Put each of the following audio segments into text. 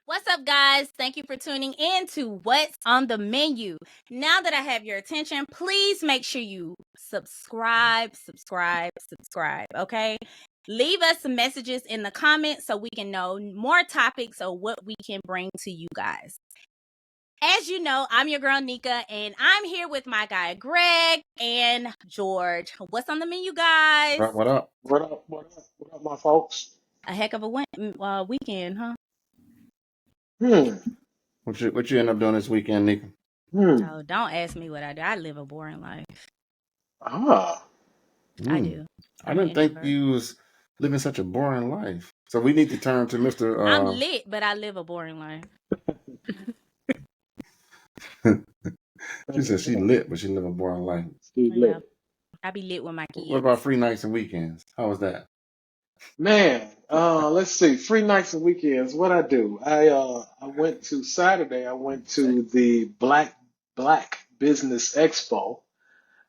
What's up, guys? Thank you for tuning in to What's on the Menu. Now that I have your attention, please make sure you subscribe, okay? Leave us some messages in the comments so we can know more topics of what we can bring to you guys. As you know, I'm your girl, Neka, and I'm here with my guy, Greg and George. What's on the menu, guys? What up? What up, my folks? A heck of a weekend, huh? What you end up doing this weekend, Neka? Oh, don't ask me what I do. I live a boring life. I do. I didn't think you was living such a boring life. So we need to turn to Mr. I'm lit, but I live a boring life. She said she lit, but she live a boring life. She lit. I be lit with my kids. What about free nights and weekends? How was that? Man, let's see. Free nights and weekends. What I do? I went to Saturday. I went to the Black Business Expo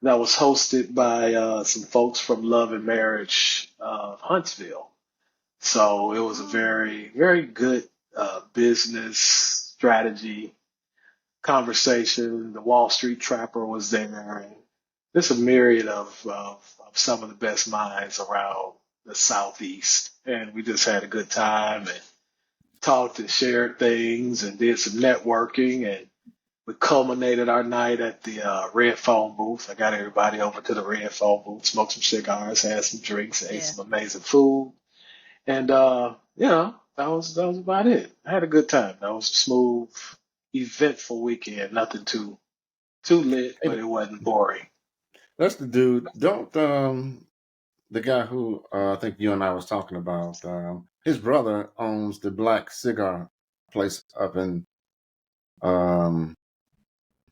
that was hosted by some folks from Love and Marriage of Huntsville. So it was a very, very good business strategy conversation. The Wall Street Trapper was there, and there's a myriad of some of the best minds around the Southeast. And we just had a good time and talked and shared things and did some networking. And we culminated our night at the Red Phone booth. I got everybody over to the Red Phone booth, smoked some cigars, had some drinks, ate some amazing food. And, that was about it. I had a good time. That was a smooth, eventful weekend. Nothing too lit, but it wasn't boring. That's the dude. Don't the guy who I think you and I was talking about. His brother owns the Black Cigar place up in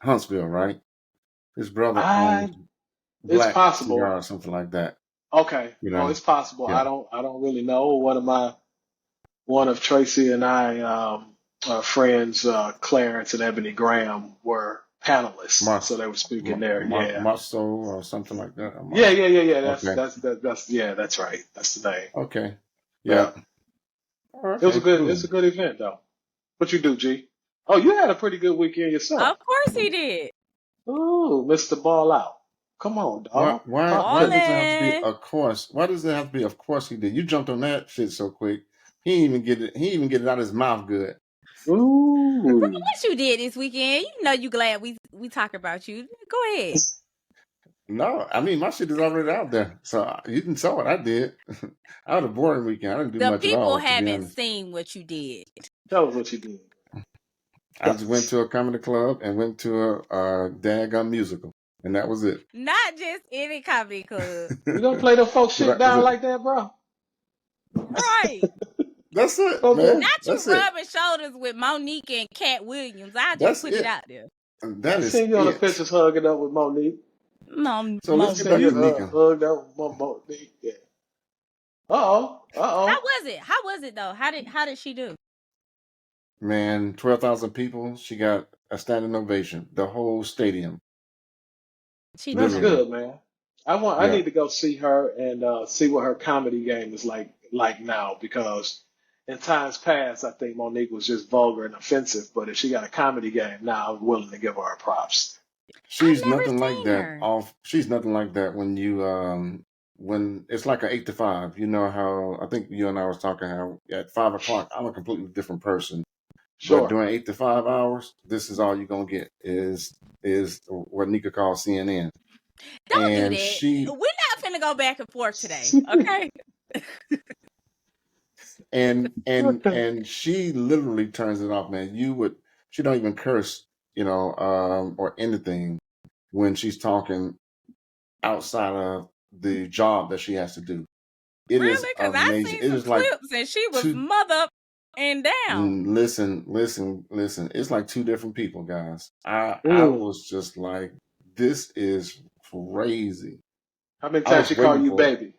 Huntsville, right? His brother owns Black Cigar or something like that. Okay. It's possible. Yeah. I don't really know. One of Tracy and I friends, Clarence and Ebony Graham, were panelists, so they were speaking there. Marceau or something like that. Yeah. That's right. That's the name. Okay. Yeah. It was a good. Cool. It's a good event, though. What you do, G? Oh, you had a pretty good weekend yourself. Of course he did. Ooh, Mr. Ball Out. Come on, dog. Why does it have to be? Of course. Why does it have to be? Of course he did. You jumped on that shit so quick. He didn't even get it out of his mouth good. Ooh. What you did this weekend? You know you glad we talk about you. Go ahead. No, I mean my shit is already out there. So you didn't saw what I did. I had a boring weekend. I didn't do much at all. The people haven't seen what you did. Tell us what you did. I just went to a comedy club and went to a daggone musical. And that was it. Not just any comedy club. You don't play the folk shit down like that, bro. Right. That's it, man. Not you rubbing shoulders with Monique and Cat Williams. I just put it out there. I seen you on the pictures hugging up with Monique. No, so let's get back to Neka. Hugged up with Monique. Yeah. Uh-oh. How was it though? How did she do? Man, 12,000 people. She got a standing ovation. The whole stadium. That's good, man. I need to go see her and see what her comedy game is like now, because in times past I think Monique was just vulgar and offensive, but if she got a comedy game now, I'm willing to give her props. She's nothing like that. She's nothing like that when you when it's like an 8 to 5. You know how I think you and I was talking how at 5 o'clock I'm a completely different person. Sure. But during 8 to 5 hours, this is all you're gonna get is what Neka calls CNN. Don't do that. We're not finna go back and forth today, okay? and she literally turns it off, man. She don't even curse, or anything when she's talking outside of the job that she has to do. It really? Is amazing. I seen it is like clips and she was mother and down. Listen. It's like two different people, guys. I was just like, this is crazy. How many times she called you baby?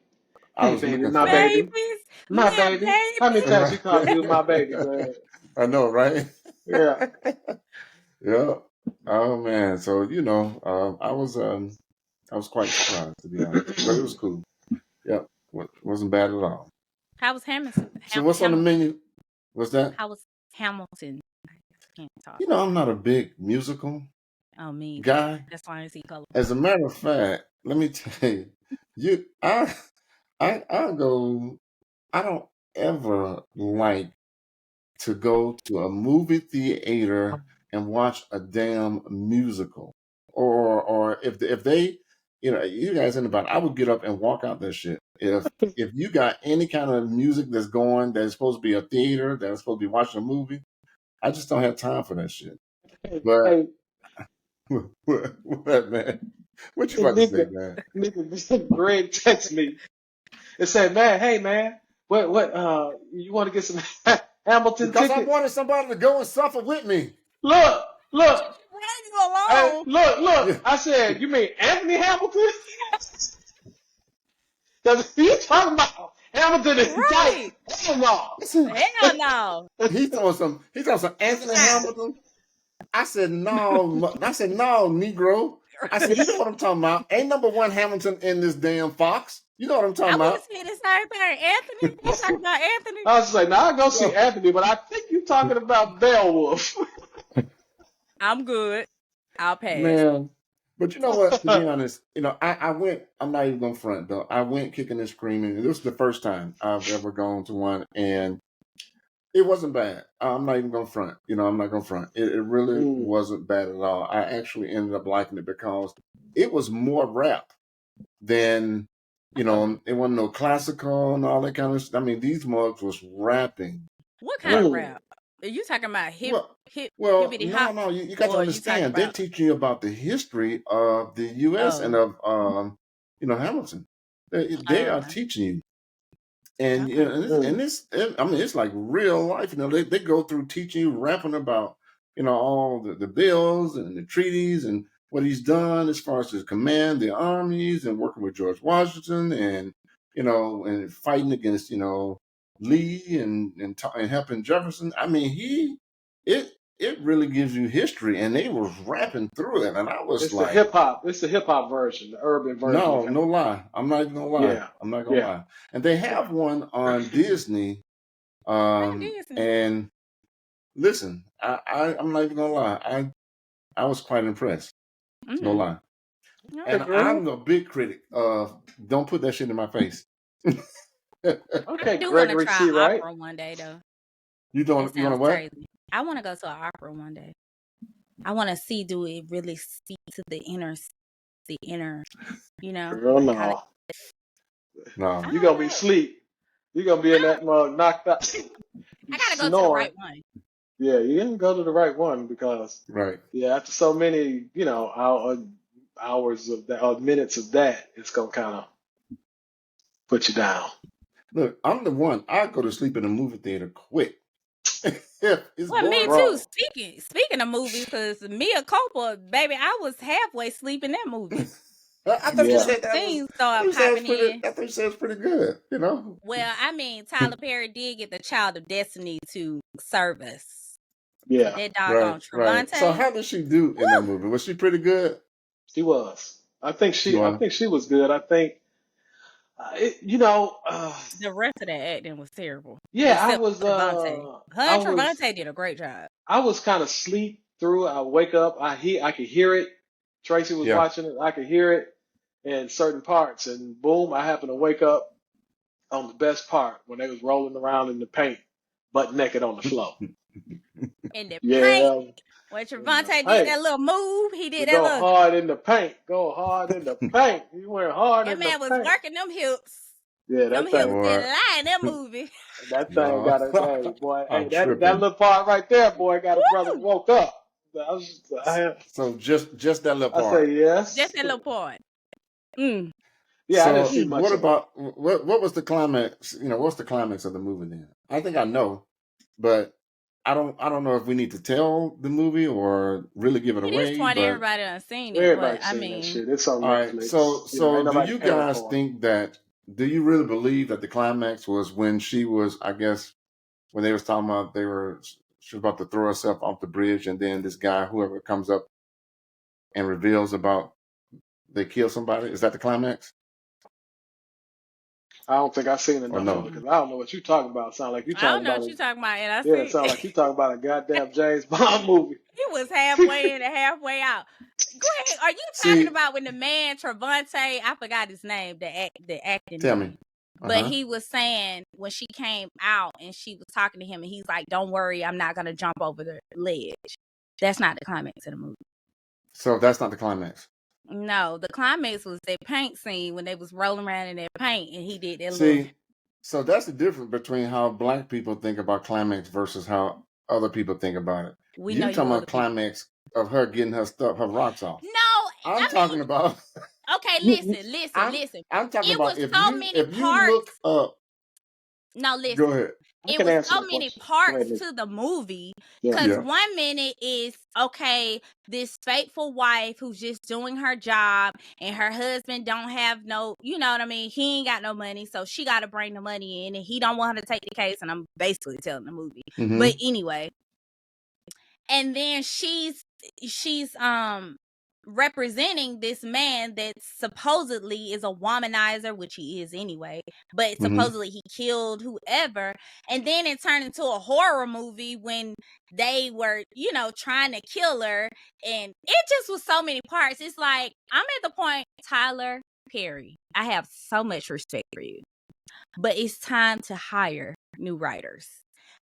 I was baby, my baby. My baby. How many times she called you my baby, man? I know, right? Yeah. Yeah. Oh man. So I was quite surprised, to be honest, but it was cool. Yep, wasn't bad at all. How was Hamilton? So what's on the menu? What's that? How was Hamilton. I can't talk. I'm not a big musical Me either. guy. That's why I see color. As a matter of fact, let me tell you, I go. I don't ever like to go to a movie theater and watch a damn musical, or if they, you guys in about, I would get up and walk out that shit. If you got any kind of music that's going that's supposed to be a theater that's supposed to be watching a movie, I just don't have time for that shit. But Hey, what, man? What you hey, about to say, man? Nigga, Greg texted me and said, "Man, hey man, what you want to get some Hamilton Because I tickets? wanted somebody to go and suffer with me. Look, look, Bring you hey, along. look." Yeah. I said, "You mean Anthony Hamilton?" Because you talking about Hamilton is Right. tight. Hell no. Listen, Hell no. he's on some Anthony Hamilton. I said, no, Negro. I said, you know what I'm talking about. Ain't number one Hamilton in this damn Fox. You know what I'm talking I want about. to see the same thing. Anthony. You talking about Anthony? I was like, now I go see So, Anthony, but I think you're talking about Beowulf. I'm good. I'll pass. man. But you know what? To be honest, I went, I'm not even going to front, though. I went kicking and screaming. This was the first time I've ever gone to one, and it wasn't bad. I'm not even going to front. I'm not going to front. It really Mm, wasn't bad at all. I actually ended up liking it because it was more rap than, it wasn't no classical and all that kind of stuff. I mean, these mugs was rapping. What kind Rap. of mm, rap? Are you talking about Well, hippity hop? no, you got to Or you talking understand. They're about teaching you about the history of the U.S. and of, Hamilton. They are okay. teaching you. And Okay. mm. I mean, it's like real life. They go through teaching you, rapping about, all the bills and the treaties and what he's done as far as his command the armies and working with George Washington and and fighting against Lee and helping Jefferson. I mean, it really gives you history, and they was rapping through it, and I was It's the like, hip hop. It's the hip hop version, the urban version of no, it. no lie. I'm not even gonna lie. Yeah, I'm not gonna yeah, lie. And they have one on Disney. Hey, Disney. And listen, I'm not even gonna lie. I was quite impressed. No Mm. lie. Hey, And Okay. Greg. I'm a big critic of don't put that shit in my face. Okay, I do want to Gregory try T. Wright. opera one day, though. You It don't you wanna sounds what? crazy. I want to go to an opera one day. I want to see, do it really speak to the inner, Girl, how no. I No. You're don't gonna be know. asleep. You're gonna be in that mug knocked out. I You gotta go to the snoring. right one. Yeah, you didn't go to the right one because Right. yeah, after so many, hours of that or minutes of that, it's gonna kind of put you down. Look, I'm the one. I go to sleep in a movie theater quick. It's Well, me boring. too. Bro, Speaking of movies, because Mia Culpa, baby, I was halfway asleep in that movie I thought you until yeah. them said that was scenes started popping in. I thought you said it's pretty good, Well, I mean, Tyler Perry did get the Child of Destiny to serve us. So Yeah, that Right, doggone right. So Trevante, how did she do in that woo, movie? Was she pretty good? she was. She I was. think she was good. I think, it, you know, the rest of that acting was terrible. yeah, Except for Trevante. Her I and was, Trevante did a great job. I was kind of sleep through. I wake up, I could hear it. Tracy was Yeah. watching it. I could hear it in certain parts, and boom, I happened to wake up on the best part when they was rolling around in the paint, butt naked on the floor. In the paint, Yeah, when in the Trevante did paint. that little move, he To did that go little, hard in the paint. Go hard in the paint. You went hard that in the man was paint. working them hips. Yeah, Them that hips thing. didn't Boy, lie in that movie. That thing no. got a hey boy. I'm Hey, that tripping. little part right there, boy, got a brother Woo! woke up. So just that little I say part. Just yes. that little part. Mm, Yeah, I didn't So see mm. much what of it. about what was the climax? What's the climax of the movie then? I think I know, but I don't know if we need to tell the movie or really give it At this away. point, But everybody done seen it, but Everybody's I seen that mean, shit. It's on all right. Netflix. So Ain't do nobody you paying guys for it. think that? Do you really believe that the climax was when she was? I guess when they was talking about she was about to throw herself off the bridge, and then this guy, whoever comes up and reveals about they kill somebody. Is that the climax? I don't think I've seen or enough of no? it because I don't know what you're talking about. Sound like you I talking don't know about what a you're talking about, and I yeah. It see sound like you talking about a goddamn James Bond movie. he was halfway in and halfway out. Greg, are you talking See, about when the man Trevante, I forgot his name, the acting tell name, me. but he was saying when she came out and she was talking to him, and he's like, "Don't worry, I'm not gonna jump over the ledge." That's not the climax of the movie. So that's not the climax. No, the climax was that paint scene when they was rolling around in that paint, and he did that little. See, so that's the difference between how black people think about climax versus how other people think about it. We know You you talking other about people. climax of her getting her stuff, her rocks off. No, I'm I talking mean, about. okay, I'm listen. I'm talking It was about if so you many if you look parts. up. No, Go listen. ahead. I It can was answer so the many question. Go parts ahead, Nick. to the movie Yeah. because Yeah. 1 minute is okay, this faithful wife who's just doing her job and her husband don't have no, you know what I mean? He ain't got no money, so she got to bring the money in, and he don't want her to take the case. And I'm basically telling the movie, but anyway, and then she's representing this man that supposedly is a womanizer, which he is anyway, but supposedly he killed whoever. And then it turned into a horror movie when they were, trying to kill her. And it just was so many parts. It's like, I'm at the point, Tyler Perry, I have so much respect for you, but it's time to hire new writers.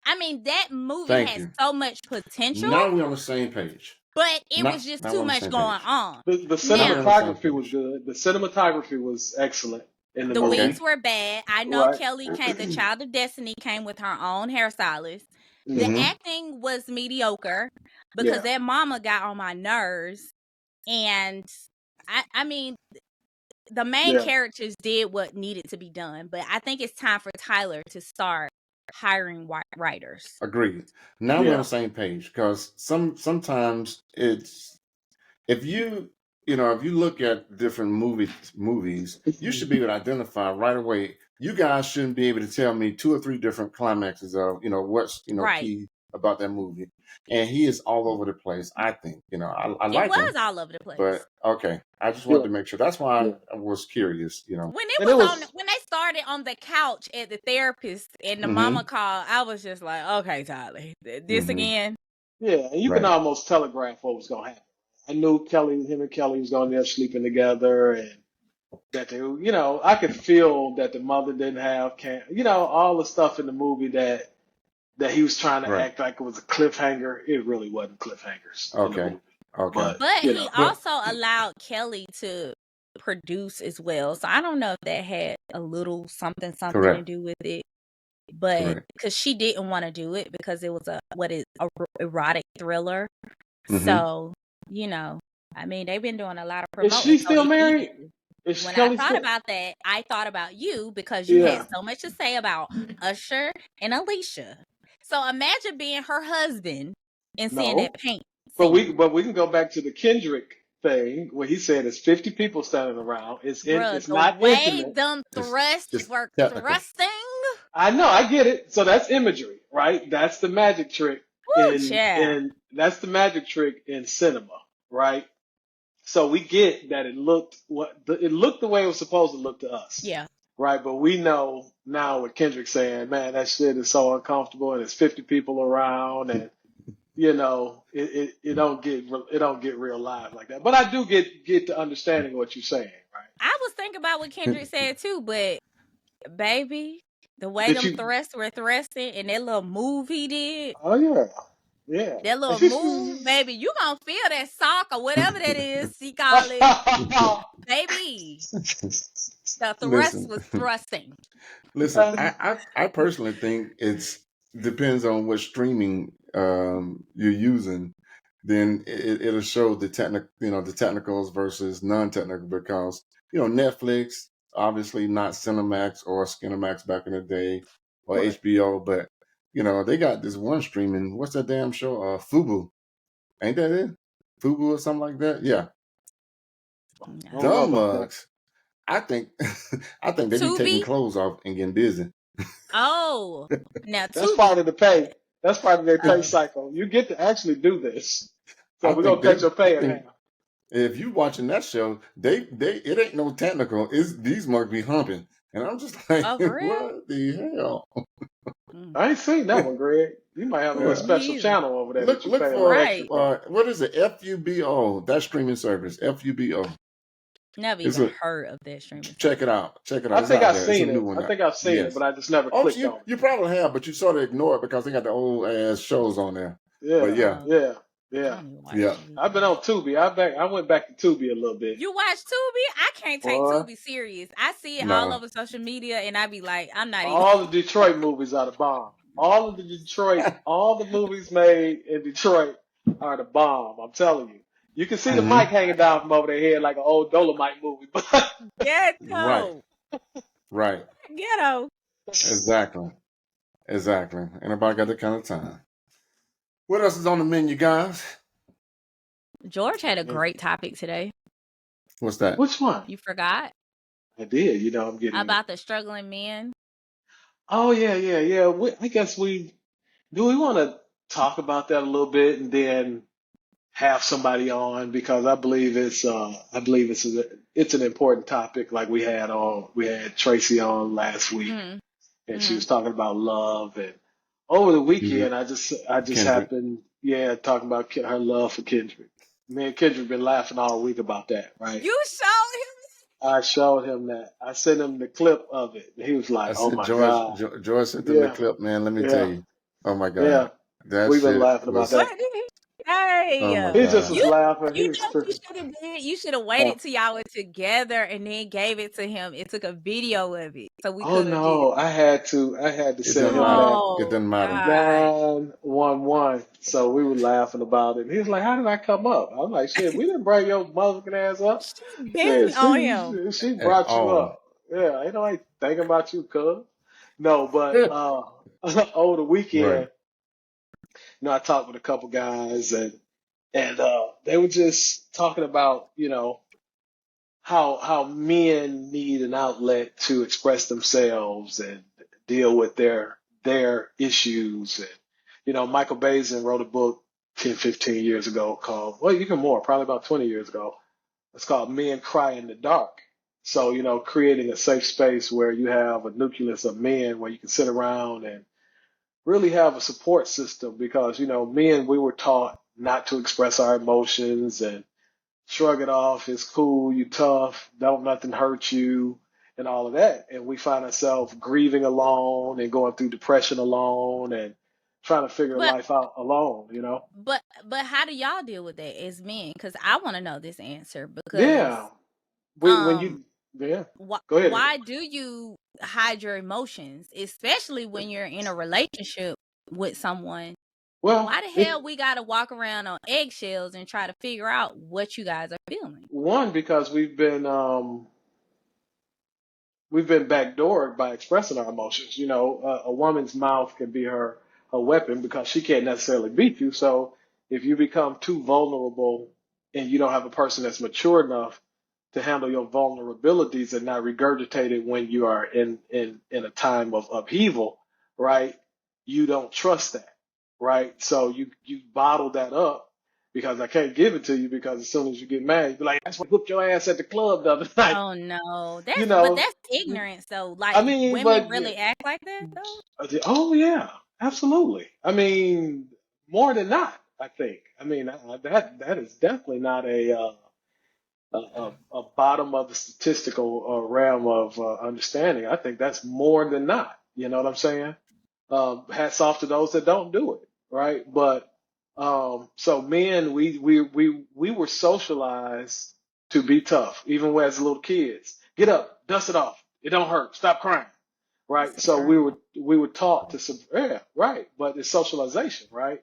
I mean, that movie Thank has you. so much potential, Now we're on the same page. but it Now, was just now too we're on the much same going page. on. The Now we're on the same cinematography was page. good. The cinematography was excellent in the The movie. wigs were bad. I know Right. Kelly came, the Child of Destiny came with her own hairstylist. The Mhm. acting was mediocre because Yeah. that mama got on my nerves. And I mean, the main Yeah. characters did what needed to be done, but I think it's time for Tyler to start hiring writers. Agreed. Now we're on Yeah. the same page because sometimes it's if you if you look at different movies, you should be able to identify right away. You guys shouldn't be able to tell me 2 or 3 different climaxes of what's Right. key about that movie. And he is all over the place. I think I It like him, was all over the place. but okay. I just Yeah. wanted to make sure. That's why Yeah. I was curious. When And it was when they started on the couch at the therapist and the Mhm. mama called, I was just like, okay, Tyler, this Mhm. again. yeah, and you can Right. almost telegraph what was gonna happen. I knew him and Kelly was going there sleeping together, and that they, I could feel that the mother didn't have all the stuff in the movie that he was trying to Right. act like it was a cliffhanger. It really wasn't cliffhangers in the Okay. movie. Okay. But he But also allowed Kelly to produce as well. So I don't know if that had a little something to correct. do with it. But Correct. because she didn't want to do it because it was a erotic thriller. Mhm. So, I mean, they've been doing a lot of Is promoting. she So still married? immediately, Is when I Kelly thought still? about that, I thought about you because you had Yeah. so much to say about Usher and Alicia. So imagine being her husband and seeing that No. paint But scene. we can go back to the Kendrick thing where he said it's 50 people standing around. Bruh, It's the not way intimate. them thrusts It's were technical. thrusting. I know, I get it. So that's imagery, right? That's the magic trick Woo, child. that's the magic trick in cinema, right? So we get that it looked the way it was supposed to look to us. Yeah. Right, but we know now with Kendrick saying, "Man, that shit is so uncomfortable, and there's 50 people around, and it don't get real live like that." But I do get the understanding of what you're saying, right? I was thinking about what Kendrick said too, but baby, the way Did them you? thrusts were thrusting and that little move he did, Oh yeah, yeah. that little move, baby, you gonna feel that sock or whatever that is he call it. Baby, the thrust Listen, was thrusting. listen. I personally think it's depends on what streaming you're using. Then it'll show the the technicals versus non-technical because Netflix obviously not Cinemax or Skinemax back in the day or Right. HBO, but they got this one streaming. What's that damn show? Fubu, ain't that it? Fubu or something like that? Yeah, I don't know dumb about that. mugs. I think I think they be taking Tubi? clothes off and getting busy. Oh, now That's Tubi. part of the pay. That's part of their pay Oh, cycle. You get to actually do this. So I we're think gonna cut your I pay in think half. if you watching that show, they it ain't no technical. It's these mugs be humping. And I'm just like, Oh, for real? what the hell? I ain't seen that one, Greg. You might have a little Yeah. special Me either. channel over there that Look you look pay a little for extra Right. for. what is it? FUBO, that streaming service. FUBO. Never It's even a heard of that streaming check it service. out. Check it I out. It's think out I've there. It's a seen new it. one I now. think I've seen it, Yes. but I just never Oh, clicked you on it. you probably have, but you sort of ignore it because they got the old ass shows on there. But Yeah, yeah, yeah, I yeah. don't even watch yeah. TV. I've been on Tubi. I went back to Tubi a little bit. You watch Tubi? I can't take Boy, Tubi serious. I see it all No. over social media, and I be like, I'm not even. all the Detroit movies are the bomb. All the movies made in Detroit are the bomb. I'm telling you. You can see the Hmm. mic hanging down from over their head like an old Dolomite movie. But Right. Ghetto. Right. Ghetto. Exactly. Exactly. Ain't nobody got that kind of time. What else is on the menu, guys? George had a great topic today. What's that? which one? You forgot I did. You know, I'm getting. about the struggling men? Oh yeah, yeah, yeah. I guess we do. We want to talk about that a little bit, and then have somebody on because it's an important topic. Like we had Tracy on last week, Mm, and she mm. was talking about love. And over the Mhm. weekend, I just Kendrick. happened, yeah, talking about her love for Kendrick. Me and Kendrick been laughing all week about that, right? You showed I showed him that. I sent him the clip of it. And he was I like, "Oh sent my God, George sent them the yeah, clip, man. Let me tell yeah, you. Oh my yeah." God. That We've been shit laughing about him. was that. What did he say? oh my He just God. was You laughing. He you was know what you tripping. should have did? You should have Uh, waited till y'all were together and then gave it to him. It took a video of it. So we oh could have just no, I had to It send doesn't him matter. that It oh doesn't matter. God. 911. So we were laughing about it. And he was like, "How did I come up?" I was like, "Shit, we didn't bring your motherfucking ass up. She Yeah, been on him. she At brought you all. up. Yeah, ain't nobody thinking about you, cuz." No, but over the Right. weekend, I talked with a couple guys and they were just talking about, how men need an outlet to express themselves and deal with their issues. And Michael Bazin wrote a book 10, 15 years ago called, well, even more, probably about 20 years ago. It's called Men Cry in the Dark. So, creating a safe space where you have a nucleus of men where you can sit around and really have a support system because, men, we were taught not to express our emotions and shrug it off. It's cool. You tough. Don't nothing hurt you and all of that. And we find ourselves grieving alone and going through depression alone and trying to figure But life out alone. but how do y'all deal with that as men? Because I want to know this answer because Yeah. When um yeah. Go ahead. why do you hide your emotions, especially when you're in a relationship with someone? Why Well, the hell we gotta walk around on eggshells and try to figure out what you guys are feeling? one, because we've been backdoored by expressing our emotions. A woman's mouth can be her weapon because she can't necessarily beat you. So if you become too vulnerable and you don't have a person that's mature enough to handle your vulnerabilities and not regurgitate it when you are in a time of upheaval, right? You don't trust that, right? So you bottle that up because I can't give it to you because as soon as you get mad, you be like, "That's why I whooped your ass at the club the other night." Oh no, You but know, that's ignorance though. Like I mean, women but really act like that though. oh yeah, absolutely. I mean, more than not, I think. I mean, that is definitely not a bottom of the statistical realm of understanding. I think that's more than not. You know what I'm saying? Hats off to those that don't do it, right? But so men, we were socialized to be tough, even as little kids. Get up, dust it off. It don't hurt. Stop crying, right? That's So terrible. we were taught to yeah, right. But it's socialization, right?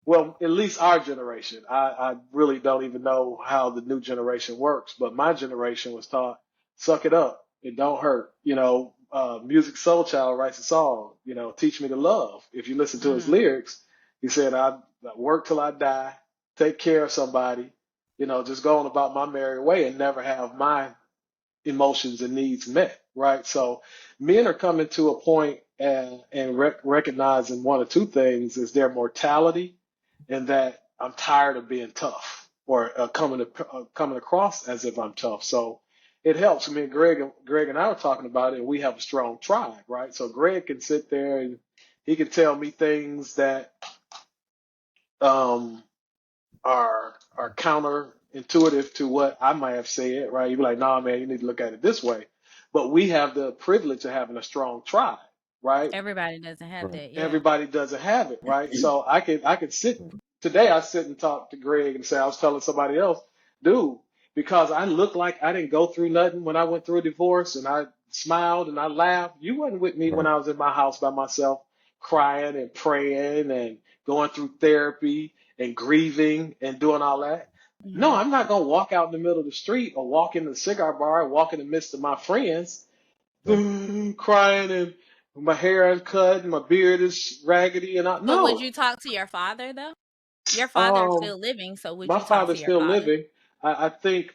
Well, at least our generation. I really don't even know how the new generation works, but my generation was taught, suck it up. It don't hurt. Music Soul Child writes a song, teach me to love. If you listen to his Mm-hmm. lyrics, he said, I work till I die, take care of somebody, just go on about my merry way and never have my emotions and needs met, right? So men are coming to a point and recognizing one or two things is their mortality and that I'm tired of being tough or coming across as if I'm tough. So it helps. I mean, Greg and I were talking about it, and we have a strong tribe, right? So Greg can sit there and he can tell me things that um, are counterintuitive to what I might have said, right? You'd be like, nah, man, you need to look at it this way. But we have the privilege of having a strong tribe, right? Everybody doesn't have Right. that. Yeah. Everybody doesn't have it, right? So I could sit today. I sit and talk to Greg and say I was telling somebody else, dude, because I look like I didn't go through nothing when I went through a divorce, and I smiled and I laughed. You wasn't with me when Right. I was in my house by myself, crying and praying and going through therapy and grieving and doing all that. No, I'm not gonna walk out in the middle of the street or walk in the cigar bar and walk in the midst of my friends Right. crying and my hair uncut and my beard is raggedy and But would no. you talk to your father though? Your father is still living, so would My you talk to father's your still father? living. I think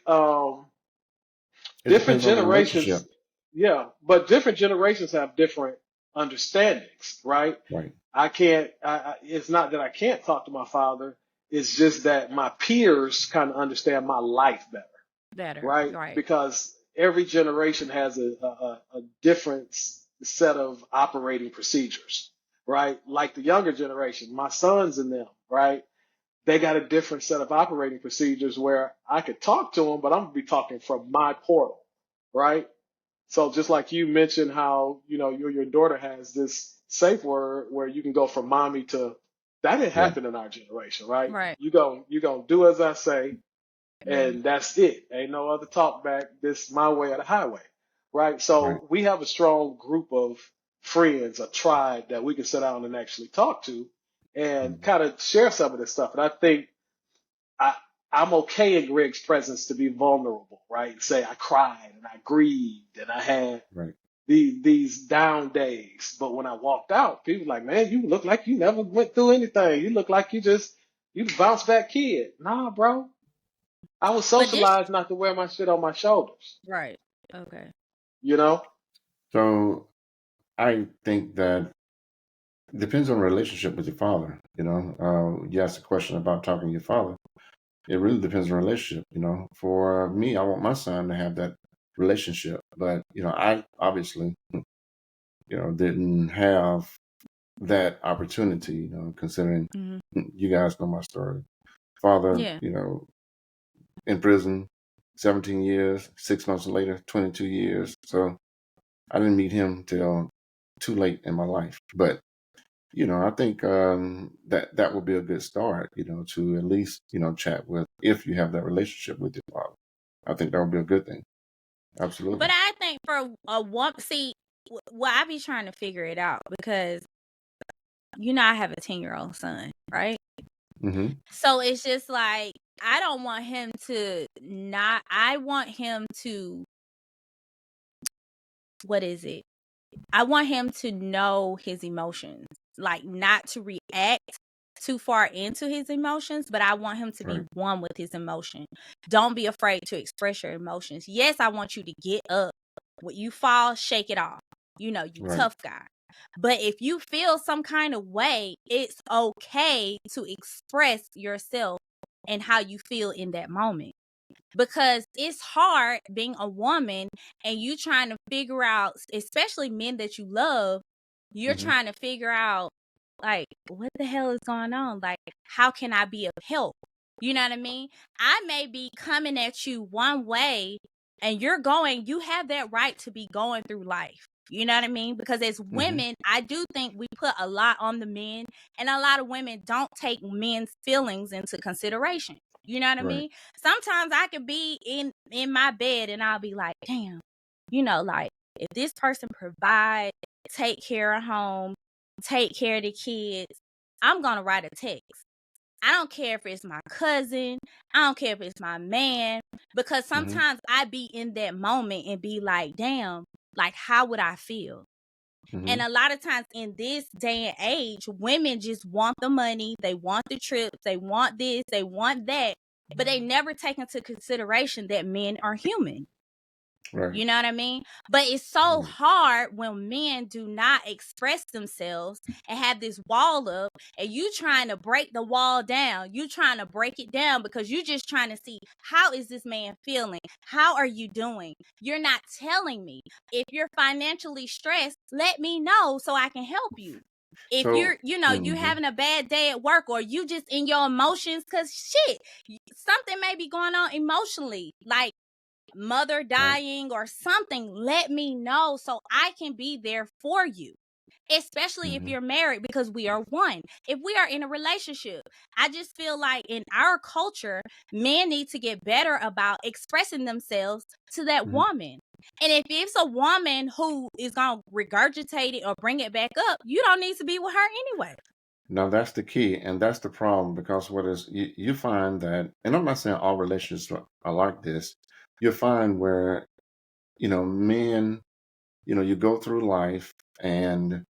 It different depends on the relationship. generations, yeah, but different generations have different understandings, right? Right. I can't. It's not that I can't talk to my father. It's just that my peers kind of understand my life better, Better, right? right? Because every generation has a different set of operating procedures, right? Like the younger generation, my sons and them, right? They got a different set of operating procedures where I could talk to them, but I'm gonna be talking from my portal, right? So just like you mentioned how, your daughter has this safe word where you can go from mommy to that didn't Right. happen in our generation, right? Right. You gonna do as I say, Mm-hmm. and that's it. Ain't no other talk back. This my way or the highway, right? Right. So we have a strong group of friends, a tribe that we can sit down and actually talk to and Mhm. kind of share some of this stuff. And I think I, I'm okay in Greg's presence to be vulnerable, right? Say I cried and I grieved and I had Right. these down days. But when I walked out, people were like, man, you look like you never went through anything. You look like you bounced back kid. Nah, bro. I was But this, socialized not to wear my shit on my shoulders, right? Okay. you know? So I think that it depends on the relationship with your father. You asked a question about talking to your father. It really depends on the relationship. For me, I want my son to have that relationship, but I obviously didn't have that opportunity. Considering Mm-hmm. you guys know my story. Father, Yeah. in prison, 17 years. 6 months later, 22 years. So I didn't meet him till too late in my life. But I think that would be a good start. To at least chat with, if you have that relationship with your father. I think that would be a good thing. But Absolutely. I think for a woman, see, well, I be trying to figure it out because I have a 10-year-old son, right? Mm-hmm. So it's just like I don't want him to not. I want him to. What is it? I want him to know his emotions, like not to react too far into his emotions, but I want him to be Right. one with his emotion. Don't be afraid to express your emotions. Yes, I want you to get up. When you fall, shake it off. You Right. tough guy. But if you feel some kind of way, it's okay to express yourself and how you feel in that moment. Because it's hard being a woman and you trying to figure out, especially men that you love, you're Mm-hmm. trying to figure out, like, what the hell is going on? Like, how can I be of help? You know what I mean? I may be coming at you one way and you have that right to be going through life. You know what I mean? Because as Mm-hmm. women, I do think we put a lot on the men, and a lot of women don't take men's feelings into consideration. You know what I Right. mean? Sometimes I could be in my bed and I'll be like, damn, like if this person provide, take care of home, take care of the kids, I'm gonna write a text. I don't care if it's my cousin, I don't care if it's my man, because Mm-hmm. sometimes I be in that moment and be like, damn, like how would I feel? Mm-hmm. And a lot of times in this day and age, women just want the money, they want the trips, they want this, they want that, but they never take into consideration that men are human. Right. You know what I mean? But it's so hard when men do not express themselves and have this wall up, and you trying to break the wall down. You trying to break it down because you just trying to see, how is this man feeling? How are you doing? You're not telling me. If you're financially stressed, let me know so I can help you. If So, you having a bad day at work, or you just in your emotions, because shit, something may be going on emotionally, like mother dying or something, let me know so I can be there for you. Especially if you're married, because we are one. If we are in a relationship, I just feel like in our culture, men need to get better about expressing themselves to that woman. And if it's a woman who is going to regurgitate it or bring it back up, you don't need to be with her anyway. Now that's the key, and that's the problem, because what is you find that, and I'm not saying all relationships are like this. You find where men, you go through life, and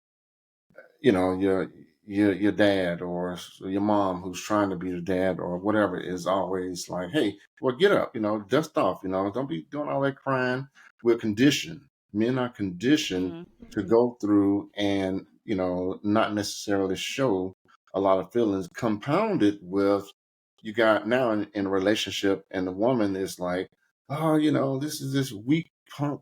your dad or your mom, who's trying to be the dad or whatever, is always like, hey, well, get up, dust off, don't be doing all that crying. We're conditioned. Men are conditioned to go through and not necessarily show a lot of feelings, compounded with, you got now in a relationship, and the woman is like, oh, this is this weak punk,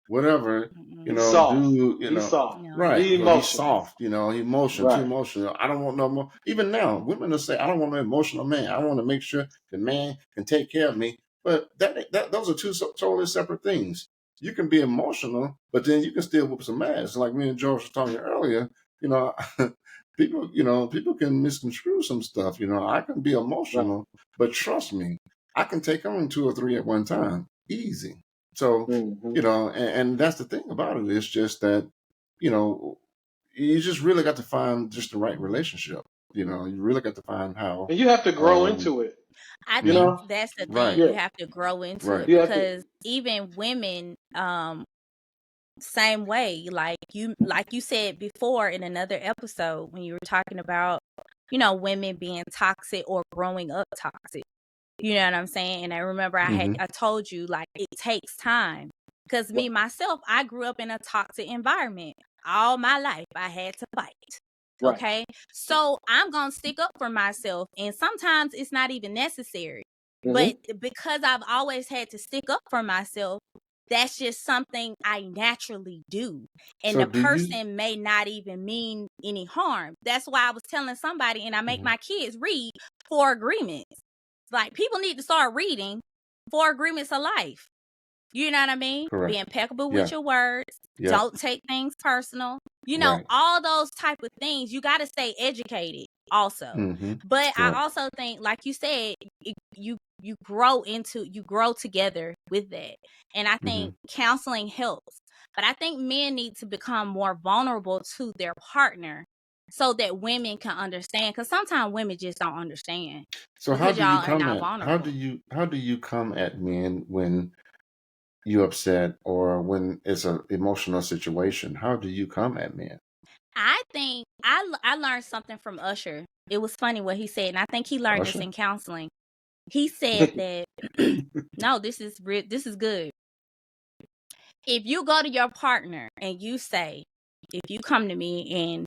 whatever, He's soft. dude, He's soft. right. Be Well, he's emotional. soft, too Right. emotional. I don't want no more. Even now, women will say, I don't want an emotional man. I want to make sure the man can take care of me. But those are two totally separate things. You can be emotional, but then you can still whoop some ass. Like me and George were talking earlier, you know, people can misconstrue some stuff. I can be Right. emotional, but trust me, I can take on 2 or 3 at one time. Easy. So, and that's the thing about it. It's just that, you just really got to find just the right relationship. You really got to find how. And you have to grow into it. I You think know? that's the Right. thing. Yeah. You have to grow into Right. it, You have to. because even women, same way. Like you said before in another episode, when you were talking about, women being toxic or growing up toxic. You know what I'm saying? And I remember I told you, like, it takes time. Because me, myself, I grew up in a toxic environment. All my life, I had to fight. Right. Okay? So I'm going to stick up for myself. And sometimes it's not even necessary. But because I've always had to stick up for myself, that's just something I naturally do. And So the do you? person may not even mean any harm. That's why I was telling somebody, and I make my kids read 4 agreements. Like, people need to start reading 4 agreements of life. You know what I mean? Correct. Be impeccable Yeah. with your words. Yeah. Don't take things personal. Right. All those type of things. You got to stay educated also. But I Right. also think, like you said, you grow together with that. And I think counseling helps. But I think men need to become more vulnerable to their partner, so that women can understand. Because sometimes women just don't understand, So how because do you y'all are come not at how vulnerable. do you come at men when you upset, or when it's an emotional situation? How do you come at men? I think I learned something from Usher. It was funny what he said, and I think he learned this Usher? in counseling. He said that no, this is good. If you go to your partner and you say, if you come to me and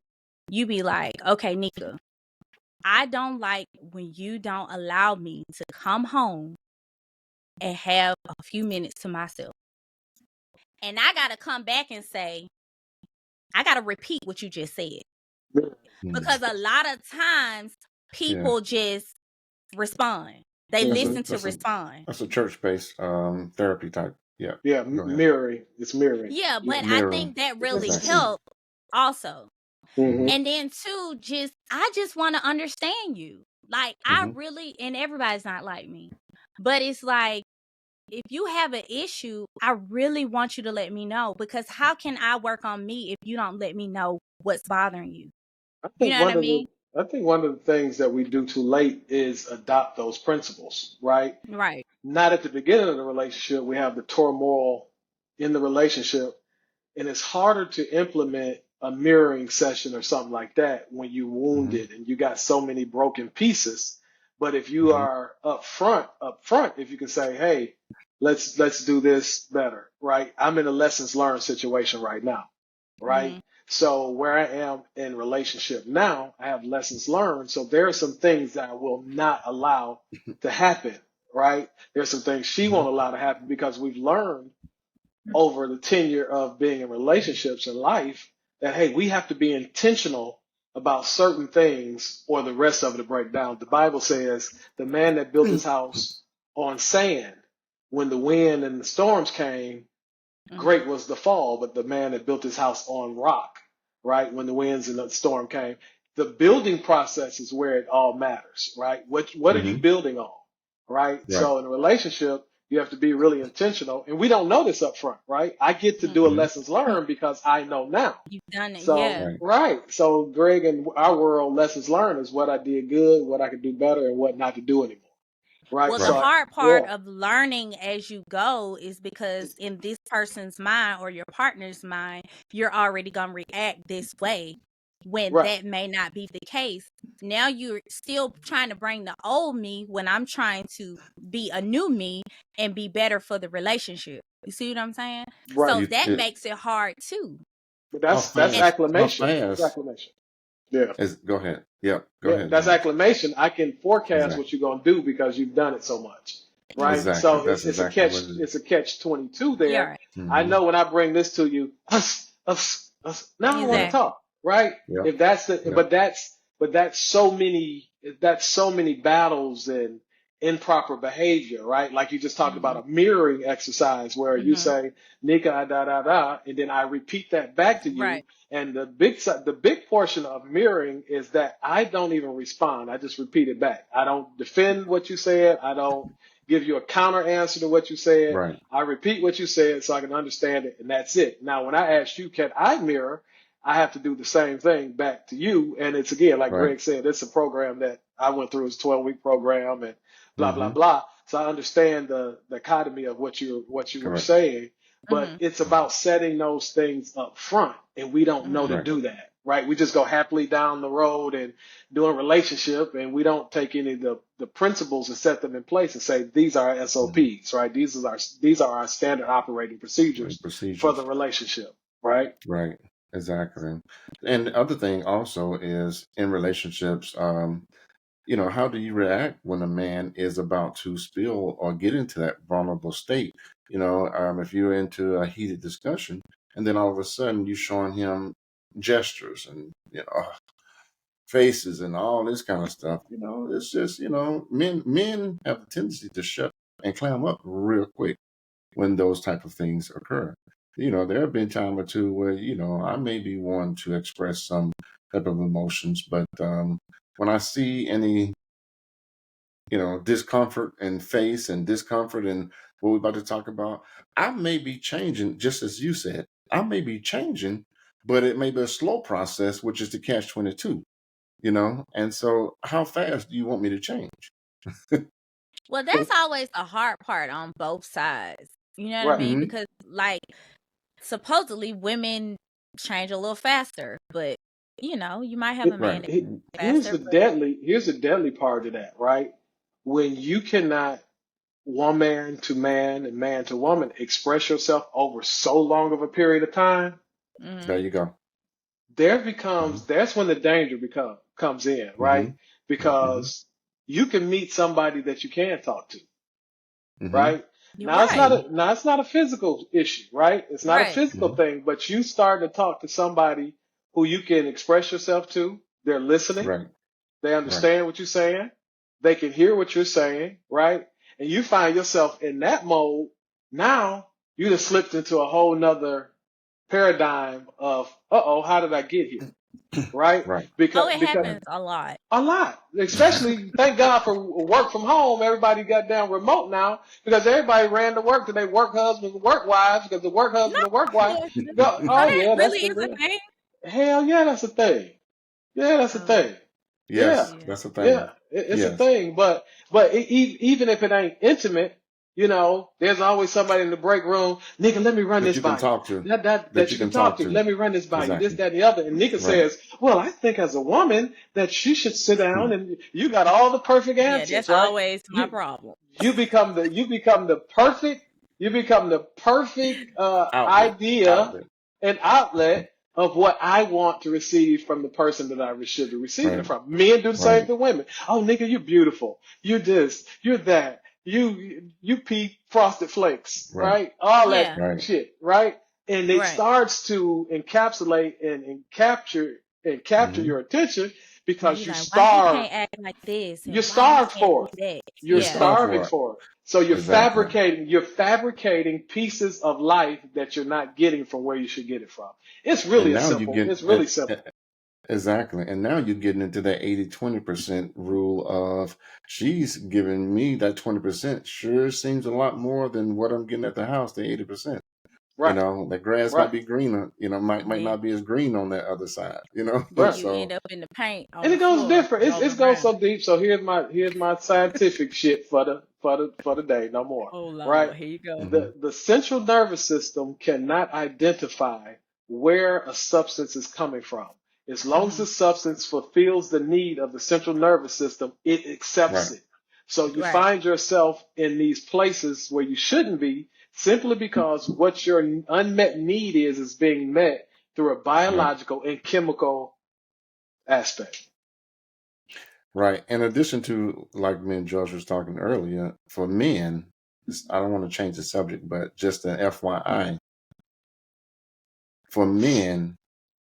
you be like, okay, Neka, I don't like when you don't allow me to come home and have a few minutes to myself. And I got to come back and say, I got to repeat what you just said. Because a lot of times people just respond. They listen to respond. That's a church-based therapy type. Yeah. Yeah. Go ahead. Mirroring. It's mirroring. Yeah, but I Mirror. think that really Exactly. helped also. Mm-hmm. And then too, I just want to understand you. Like, I really, and everybody's not like me, but it's like, if you have an issue, I really want you to let me know, because how can I work on me if you don't let me know what's bothering you? I You think know what I mean? one of the things that we do too late is adopt those principles, right? Right. Not at the beginning of the relationship. We have the turmoil in the relationship, and it's harder to implement a mirroring session or something like that when you wounded and you got so many broken pieces. But if you are up front, if you can say, hey, let's do this better, right? I'm in a lessons learned situation right now, right? Mhm. So where I am in relationship now, I have lessons learned. So there are some things that I will not allow to happen, right? There's some things she won't allow to happen because we've learned over the tenure of being in relationships in life that, hey, we have to be intentional about certain things or the rest of it to break down. The Bible says the man that built his house on sand, when the wind and the storms came, great was the fall, but the man that built his house on rock, right? When the winds and the storm came, the building process is where it all matters, right? What are you Mm-hmm. building on, right? Right. So in a relationship, you have to be really intentional, and we don't know this up front, right? I get to do a Mm-hmm. lessons learned because I know now. You've done it, So, yeah. right. So Greg, in our world, lessons learned is what I did good, what I could do better, and what not to do anymore. Right. Well, Right. the So, hard yeah. part of learning as you go is because in this person's mind or your partner's mind, you're already going to react this way when Right. that may not be the case. Now you're still trying to bring the old me when I'm trying to be a new me and be better for the relationship. You see what I'm saying? Right. So that makes it hard too. But How that's fast? How acclimation. That's fast? acclimation. Yeah. Go ahead. Yeah. Go Yeah, ahead, that's James. acclimation. I can forecast Exactly. what you're gonna do because you've done it so much, right? Exactly. So That's exactly what it is. it's a catch 22 You're there. right. I Mm-hmm. know when I bring this to you, now I want to Right. Exactly. talk, right? Yep. If that's the, Yep. but that's so many battles and improper behavior, right? Like you just talked about a mirroring exercise where you Mm-hmm. say, Nika, da, da, da, and then I repeat that back to you. Right. And the big portion of mirroring is that I don't even respond. I just repeat it back. I don't defend what you said. I don't give you a counter answer to what you said. Right. I repeat what you said so I can understand it, and that's it. Now, when I ask you, can I mirror? I have to do the same thing back to you. And it's again, like Right. Greg said, it's a program that I went through. It's a 12-week program and blah, blah, Mm-hmm. blah. So I understand the dichotomy of what you were Correct. saying, but Mm-hmm. it's about setting those things up front. And we don't know to Right. do that, right? We just go happily down the road and do a relationship, and we don't take any of the principles and set them in place and say, these are our SOPs, right? These are our standard operating procedures for the Procedures. relationship, right? Right. Exactly. And the other thing also is in relationships, how do you react when a man is about to spill or get into that vulnerable state? If you're into a heated discussion and then all of a sudden you're showing him gestures and, faces and all this kind of stuff, it's just, men have a tendency to shut and clam up real quick when those type of things occur. There have been time or two where, I may be one to express some type of emotions, but when I see any, discomfort and face and discomfort and what we're about to talk about, I may be changing, just as you said, I may be changing, but it may be a slow process, which is the catch 22, and so how fast do you want me to change? Well, that's always the hard part on both sides. You know what I Right. mean? Mm-hmm. Because like supposedly women change a little faster, but you might have a man Right. that's Here's faster, the but deadly part of that, right? When you cannot woman to man and man to woman express yourself over so long of a period of time, There mhm, you go. Mm-hmm. that's when the danger comes in, right? Mm-hmm. Mm-hmm. Because you can meet somebody that you can talk to, Mm-hmm. right? you're right. It's not a physical issue, right? It's not a Right. physical Mm-hmm. thing, but you start to talk to somebody who you can express yourself to. They're listening. Right. They Right. understand what you're saying. They can hear what you're saying, right? And you find yourself in that mode. Now you just slipped into a whole nother paradigm of, how did I get here? Right? Right. Oh, it Because Right. happens a lot. a lot, especially thank God for work from home. Everybody got down remote now because everybody ran to work to their work husbands and work wives because the work No, husband and work wife so go, oh that yeah, that's really the is a deal. thing. Hell yeah, that's a thing. Yeah, that's a Oh, thing. Yeah. Yes, yeah. that's a Yeah, thing. it's a Yes, thing, but even if it ain't intimate, there's always somebody in the break room. Nigga, let me run that this you can by you. talk to, That that you you can can talk talk to. to. Let me run this by you. This, Exactly. that, and the other. And Nika Right. says, "Well, I think as a woman that she should sit down." And you got all the perfect Yeah, that's answers, right? always my You problem. you become the perfect You become the perfect Outlet, idea outlet. and outlet of what I want to receive from the person that I should be receiving it Right, from. Men do the same right, to women. Oh, nigga, you're beautiful. You're this. You're that. You pea frosted flakes, right, right? All that Yeah. right. shit, right? And it Right. starts to encapsulate and capture Hmm. your attention And because you like, why he can't act like this you're and why he starved can't for do it. that? You're You're Yeah. starved starving for it. for it. So Exactly. you're fabricating pieces of life that you're not getting from where you should get it from. And now you It's get really simple. exactly. And now you're getting into that 80-20% rule of she's giving me that 20%. Sure seems a lot more than what I'm getting at the house, the 80%. You Right, know, the grass might right, be greener, might Then not be as green on that other side, then right. you end So up in the paint on And the it goes floor different. rolling It goes around. so deep. So here's my scientific shit for the day. No more. Oh Right? Lord, here you go. mhm, The central nervous system cannot identify where a substance is coming from. As long as Hmm. the substance fulfills the need of the central nervous system, it accepts right, it. So you Right. find yourself in these places where you shouldn't be simply because what your unmet need is being met through a right, biological and chemical aspect. right. In addition to, like me and Josh was talking earlier, for men, I don't want to change the subject, but just an FYI, for men,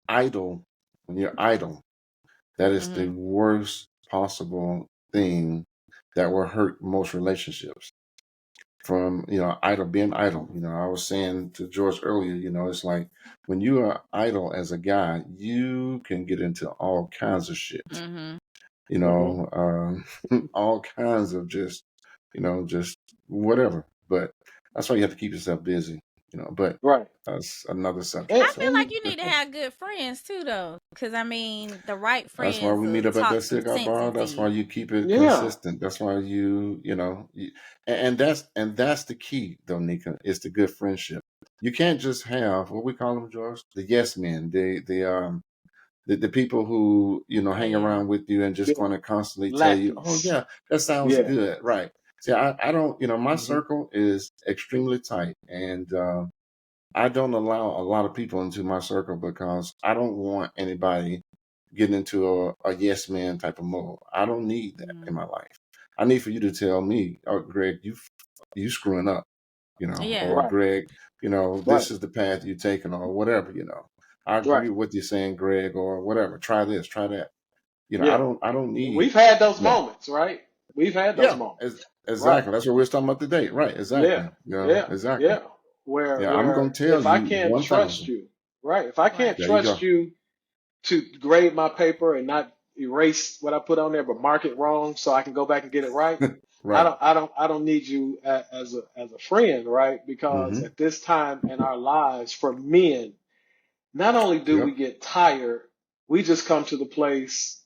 idle, when you're idle, that is the Hmm. worst possible thing that will hurt most relationships. From idle, being idle, I was saying to George earlier, it's like when you are idle as a guy, you can get into all kinds of shit, Hmm. Hmm. all kinds of just whatever. But that's why you have to keep yourself busy, but Right. that's another subject. And, I feel So like and you need to have good friends too, though, because I mean, the right that's why friends we will meet up at talk that some cigar sense bar. into That's why you. you keep it yeah, consistent. That's why and that's the key, though, Nika, is the good friendship. You can't just have what we call them, George, the yes men, the people who Oh hang yeah. around with you and just yeah, going to constantly tell you, oh lackeys. yeah, that sounds Yeah. good, right? See, I don't, my Hmm. circle is extremely tight, and I don't allow a lot of people into my circle because I don't want anybody getting into a yes man type of mode. I don't need that in Mm. my life. I need for you to tell me, oh, Greg, you screwing up, Yeah. or Right. Greg, Right. this is the path you're taking, or whatever. I Right. agree with what you're saying, Greg, or whatever. Try this, try that. I Yeah. don't need, We've had those yeah, moments, right? We've had those yeah, moments. Right. exactly. That's what we are talking about today, right? Yeah. Exactly. Yeah. Exactly. Yeah. Where Yeah, I'm gonna where tell if I you can't trust 1,000. you, right? If I can't Right. There you trust go. you to grade my paper and not erase what I put on there, but mark it wrong so I can go back and get it right. Right. I don't need you as a friend, right? Because Mm-hmm. at this time in our lives, for men, not only do we Yep. get tired, we just come to the place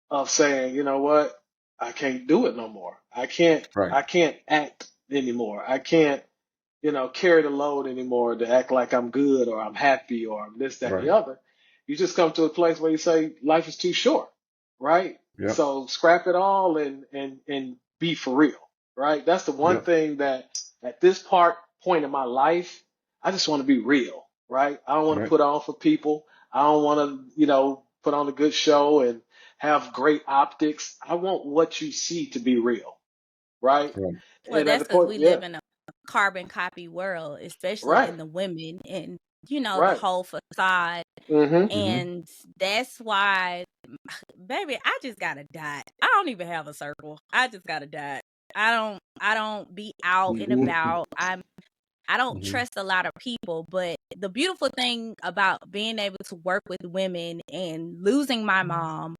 of saying, you know what, I can't do it no more. Right. I can't act anymore. I can't, carry the load anymore to act like I'm good or I'm happy or I'm this, that, and the Right. other. You just come to a place where you say life is too short, right? Yep. So scrap it all and be for real, right? That's the one Yep. thing that at this point in my life, I just want to be real, right? I don't want to Right. put on for people. I don't want to, put on a good show and have great optics. I want what you see to be real, right? Right. Well, And at that's the because point, we yeah, live in a carbon copy world, especially right, in the women and the right. whole facade. Mm-hmm. Mm-hmm. And that's why, baby, I just got a dot. I don't even have a circle. I just got a dot. I don't be out and about. I don't Mm-hmm. trust a lot of people, but the beautiful thing about being able to work with women and losing my mom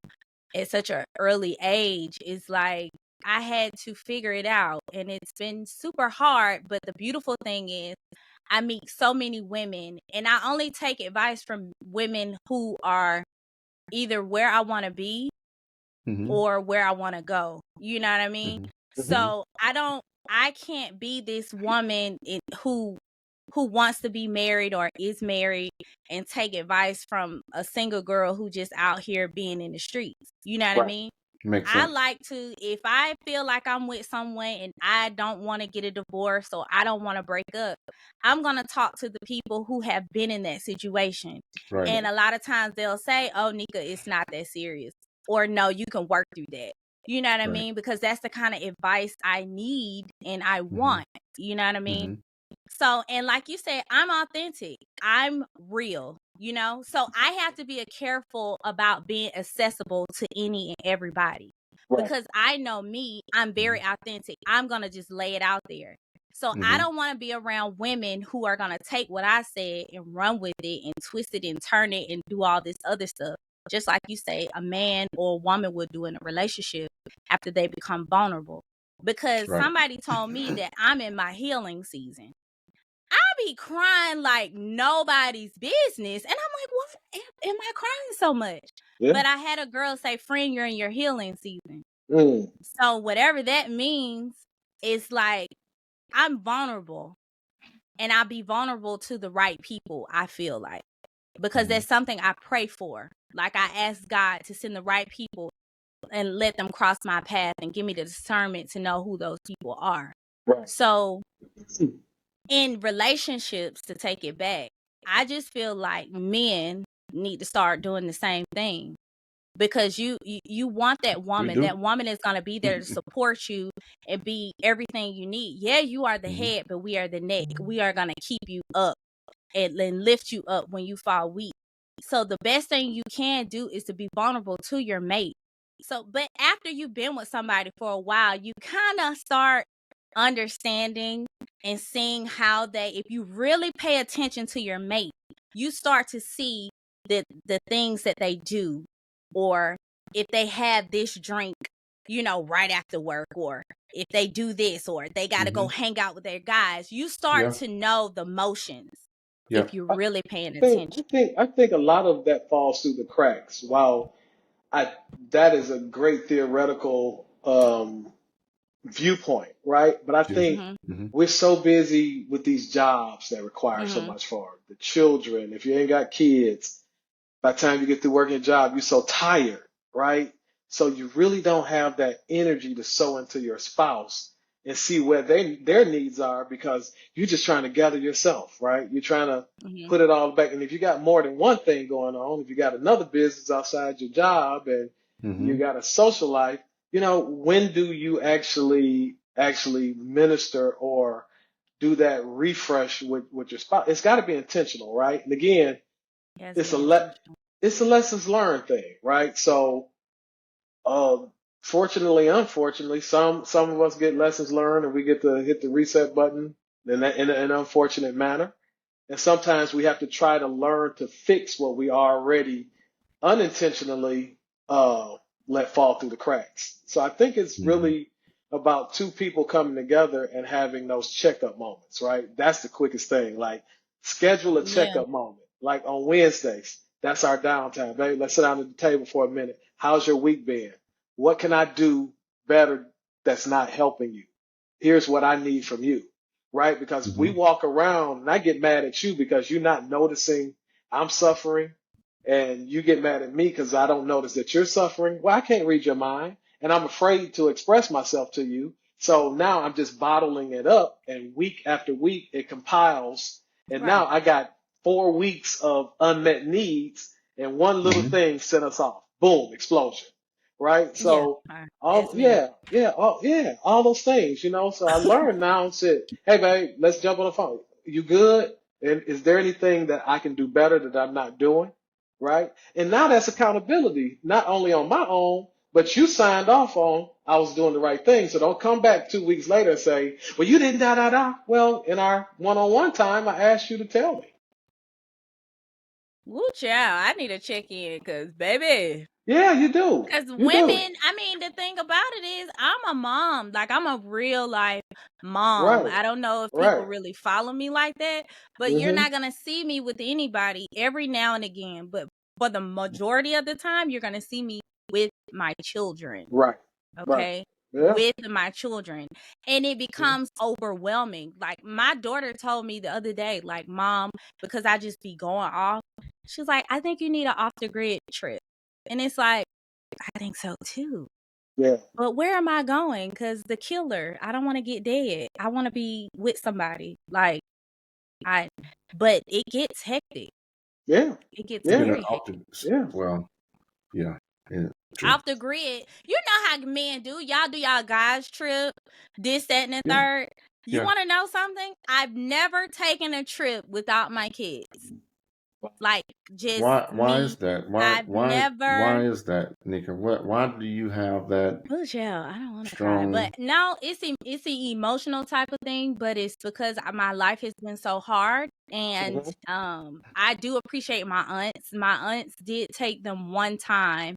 at such an early age is like I had to figure it out, and it's been super hard. But the beautiful thing is I meet so many women, and I only take advice from women who are either where I want to be Mm-hmm. or where I want to go. You know what I mean? Mm-hmm. Mm-hmm. So I can't be this woman who wants to be married or is married and take advice from a single girl who just out here being in the streets. You know what I Right. mean? Makes I sense. like to, if I feel like I'm with someone and I don't want to get a divorce or I don't want to break up, I'm going to talk to the people who have been in that situation. Right. And a lot of times they'll say, oh, Neka, it's not that serious. Or no, you can work through that. You know what I Right. mean? Because that's the kind of advice I need and I Mm-hmm. want. You know what I mean? Mm-hmm. So, and like you said, I'm authentic. I'm real, you know? So I have to be careful about being accessible to any and everybody. Right. Because I know me, I'm very authentic. I'm going to just lay it out there. So I Mm-hmm. don't want to be around women who are going to take what I said and run with it and twist it and turn it and do all this other stuff. Just like you say, a man or a woman would do in a relationship after they become vulnerable. Because Right. somebody told me that I'm in my healing season. I be crying like nobody's business. And I'm like, what am I crying so much? Yeah. But I had a girl say, friend, you're in your healing season. Mm. So whatever that means, it's like I'm vulnerable. And I'll be vulnerable to the right people, I feel like. Because that's something I pray for. Like I ask God to send the right people and let them cross my path and give me the discernment to know who those people are. Right. So in relationships, to take it back, I just feel like men need to start doing the same thing, because you want that We woman. do. That woman is going to be there to support you and be everything you need. Yeah, you are the head, but we are the neck. We are going to keep you up and lift you up when you fall weak. So the best thing you can do is to be vulnerable to your mate. So, but after you've been with somebody for a while, you kind of start understanding and seeing how they, if you really pay attention to your mate, you start to see the things that they do, or if they have this drink, you know, right after work, or if they do this, or they got to go hang out with their guys, you start Yeah. to know the motions Yeah. if you're really paying think attention. I think a lot of that falls through the cracks. While I that is a great theoretical viewpoint, right? But I Yeah. think Mm-hmm. we're so busy with these jobs that require so Mm-hmm. much for the children. If you ain't got kids, by the time you get through working a job, you're so tired, right? So you really don't have that energy to sow into your spouse and see where their needs are, because you're just trying to gather yourself, right? You're trying to Mm-hmm. put it all back. And if you got more than one thing going on, if you got another business outside your job and you Mm-hmm. got a social life, you know, when do you actually minister or do that refresh with your spouse? It's got to be intentional, right? And again, Yes, it's be intentional. it's a lessons learned thing, right? So, uh, fortunately, unfortunately, some of us get lessons learned and we get to hit the reset button in an unfortunate manner, and sometimes we have to try to learn to fix what we already unintentionally let fall through the cracks. So I think it's Mm-hmm. really about two people coming together and having those checkup moments, right? That's the quickest thing. Like schedule a Yeah. checkup moment, like on Wednesdays. That's our downtime, baby. Let's sit down at the table for a minute. How's your week been? What can I do better that's not helping you? Here's what I need from you, right? Because we Mm-hmm. walk around and I get mad at you because you're not noticing I'm suffering, and you get mad at me because I don't notice that you're suffering. Well, I can't read your mind, and I'm afraid to express myself to you. So now I'm just bottling it up, and week after week it compiles, and Right. now I got 4 weeks of unmet needs, and one little Mm-hmm. thing sent us off. Boom, explosion. Right? Yeah. So That's me. all those things, you know. So I learned now and said, hey babe, let's jump on the phone. You good? And is there anything that I can do better that I'm not doing? Right? And now that's accountability, not only on my own, but you signed off on I was doing the right thing. So don't come back 2 weeks later and say, well, you didn't da da da. Well, in our one-on-one time, I asked you to tell me. Woo, child. I need to check in because, baby. Yeah, you do. Because You do. women, I mean, the thing about it is, I'm a mom. Like, I'm a real life mom. Right. I don't know if people Right. really follow me like that, but you're Mm-hmm. not going to see me with anybody every now and again. But for the majority of the time, you're going to see me with my children. Right. Right. Okay. Yeah. With my children. And it becomes overwhelming. Like, my daughter told me the other day, like, Mom, because I just be going off, she's like, I think you need an off the grid trip. And it's like, I think so too. Yeah. But where am I going? Because the killer, I don't want to get dead. I want to be with somebody. Like, but it gets hectic. Yeah. It gets Yeah. very hectic. Yeah. Well, yeah, true. Off the grid. You know how men do. Y'all do y'all guys trip, this, that, and the Yeah. third. You Yeah. want to know something? I've never taken a trip without my kids. Like, just Why me. is that? I've never. Why is that, Nika? Why do you have that Oh, child, I don't want to cry, strong? but no, it's an emotional type of thing. But it's because my life has been so hard, and I do appreciate my aunts. My aunts did take them one time,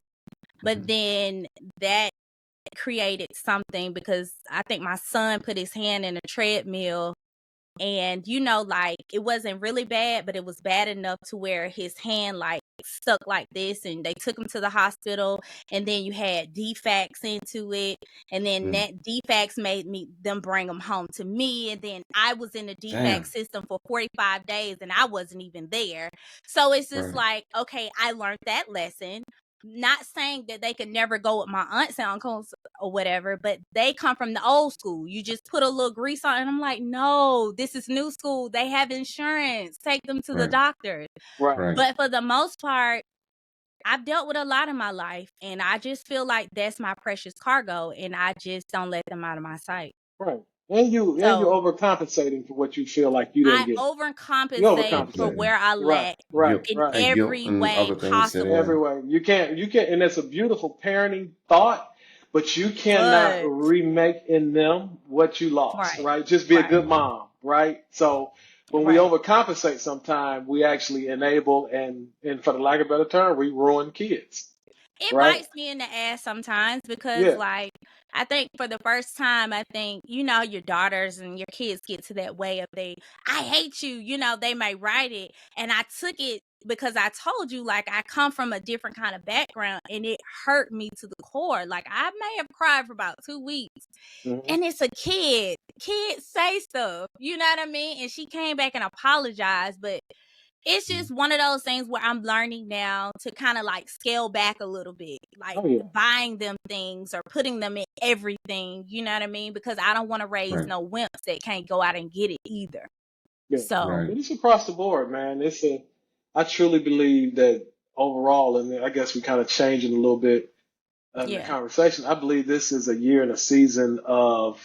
but then that created something because I think my son put his hand in a treadmill. And, like, it wasn't really bad, but it was bad enough to where his hand, like, stuck like this. And they took him to the hospital. And then you had defects into it. And then that defects made them bring him home to me. And then I was in the defect system for 45 days and I wasn't even there. So it's just like, okay, I learned that lesson. Not saying that they could never go with my aunts and uncles or whatever, but they come from the old school. You just put a little grease on, and I'm like, no, this is new school. They have insurance. Take them to the doctor. Right. But for the most part, I've dealt with a lot in my life, and I just feel like that's my precious cargo, and I just don't let them out of my sight. Right. And you overcompensating for what you feel like you didn't I get. You overcompensate for overcompensate. where I lack Guilt, in and guilt every and way other things set possible. in. Everywhere. You can't, and it's a beautiful parenting thought, but you cannot But remake in them what you lost, right? Just be a good mom, right? So when we overcompensate sometime, we actually enable and for the lack of a better term, we ruin kids, it right? bites me in the ass sometimes because, Yeah. like, I think for the first time, I think, your daughters and your kids get to that way of I hate you, they may write it. And I took it because I told you, like, I come from a different kind of background and it hurt me to the core. Like, I may have cried for about 2 weeks. And it's a kid. Kids say stuff, you know what I mean? And she came back and apologized, but it's just one of those things where I'm learning now to kind of like scale back a little bit, like buying them things or putting them in everything, you know what I mean? Because I don't want to raise no wimps that can't go out and get it either. Yeah. So But it's across the board, man. I truly believe that overall, and I guess we kind of changing a little bit in the conversation. I believe this is a year and a season of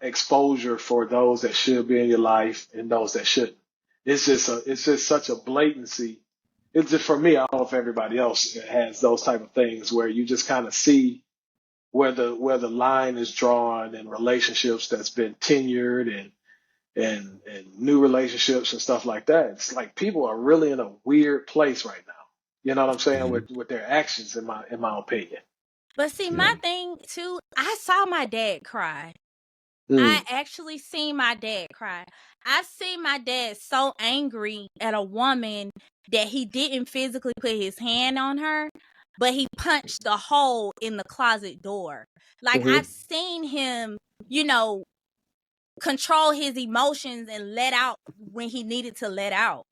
exposure for those that should be in your life and those that shouldn't. It's just such a blatancy. It's just for me. I don't know if everybody else has those type of things where you just kind of see where the line is drawn in relationships that's been tenured and new relationships and stuff like that. It's like people are really in a weird place right now. You know what I'm saying? With their actions, in my opinion. but see, my thing too, I saw my dad cry. I actually seen my dad cry. I seen my dad so angry at a woman that he didn't physically put his hand on her, but he punched the hole in the closet door. Like, I've seen him, control his emotions and let out when he needed to let out.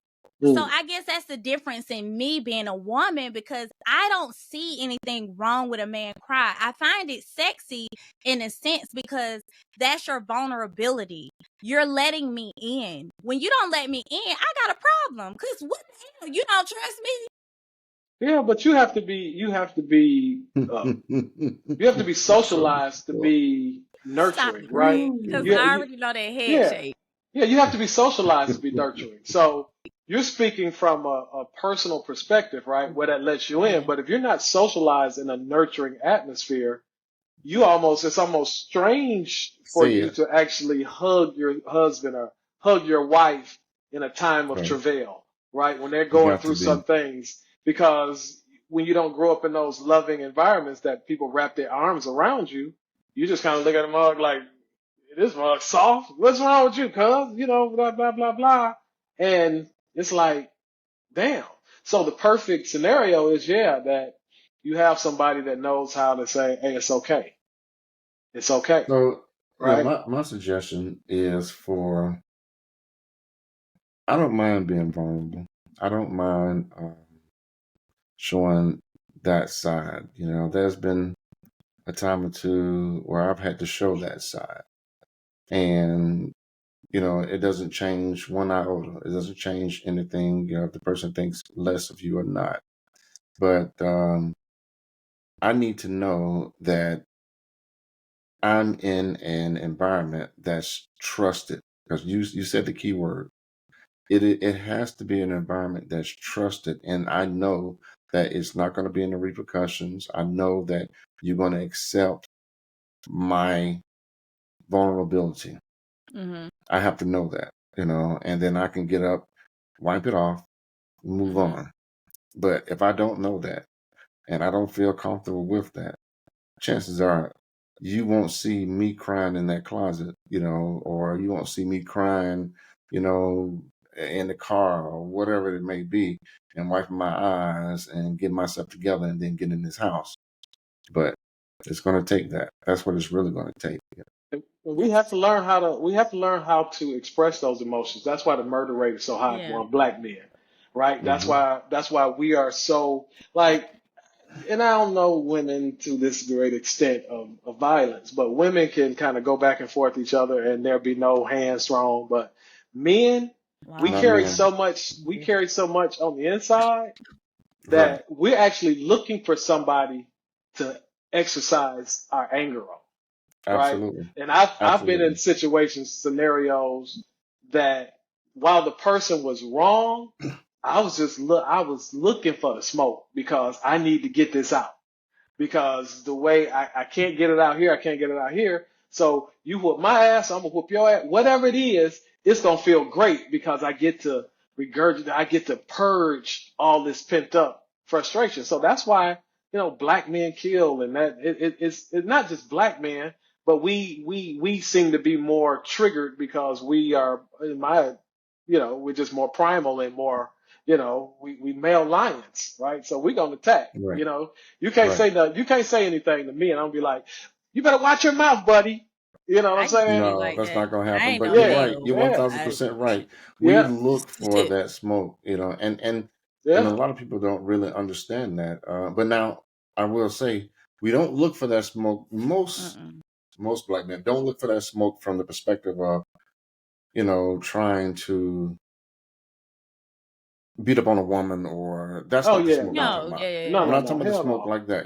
So I guess that's the difference in me being a woman, because I don't see anything wrong with a man cry. I find it sexy in a sense because that's your vulnerability. You're letting me in. When you don't let me in, I got a problem. Because what the hell? You don't trust me? Yeah, but you have to be socialized to be nurturing, Stop right? it. Because Yeah, I already know that head yeah, shape. yeah. You have to be socialized to be nurturing. So you're speaking from a personal perspective, right? Where that lets you in. But if you're not socialized in a nurturing atmosphere, it's almost strange for Say you it. to actually hug your husband or hug your wife in a time of travail, right? When they're You going got to through be. some things, because when you don't grow up in those loving environments that people wrap their arms around you, you just kind of look at them all like, this mug soft. What's wrong with you, cuz? Blah, blah, blah, blah. And it's like, damn. So the perfect scenario is, that you have somebody that knows how to say, hey, it's okay. It's okay. So, Right? my suggestion is I don't mind being vulnerable. I don't mind showing that side. There's been a time or two where I've had to show that side. And, it doesn't change one iota. It doesn't change anything, if the person thinks less of you or not. But I need to know that I'm in an environment that's trusted. Because you said the key word. It has to be an environment that's trusted. And I know that it's not going to be any repercussions. I know that you're going to accept my vulnerability. Mm-hmm. I have to know that, and then I can get up, wipe it off, move on. But if I don't know that and I don't feel comfortable with that, chances are you won't see me crying in that closet, or you won't see me crying, in the car or whatever it may be, and wiping my eyes and get myself together and then get in this house. But it's going to take that. That's what it's really going to take. We have to learn how to express those emotions. That's why the murder rate is so high Yeah. for Black men, right? Mhm. That's why we are so like, and I don't know women to this great extent of violence, but women can kind of go back and forth each other and there be no hands thrown. But men, we Wow. Not carry men. so much, on the inside Right. that we're actually looking for somebody to exercise our anger on, right? Absolutely. And I've been in Absolutely. scenarios that while the person was wrong, I was looking for the smoke because I need to get this out. Because the way I can't get it out here, I can't get it out here. So you whoop my ass, I'm gonna whoop your ass. Whatever it is, it's gonna feel great because I get to regurgitate, I get to purge all this pent up frustration. So that's why, Black men kill, and that it's not just Black men, but we seem to be more triggered because we are, we're just more primal and more, we male lions, right? So we're gonna attack. Right. You can't Right. say nothing. You can't say anything to me, and I'll be like, "You better watch your mouth, buddy." You know what I I'm used to saying? be No, like that's that. not gonna I happen. ain't But no you're Yeah, right. male. You're yeah, 1000% right. We yeah, look for Shit. that smoke, and a yeah. lot of people don't really understand that. But now I will say we don't look for that smoke. Mm-mm. Most Black men don't look for that smoke from the perspective of, trying to beat up on a woman, or that's Oh not the yeah, smoke I'm no, talking No, about. yeah, yeah, no, I'm yeah. no, not no, talking about the hell smoke no. like that,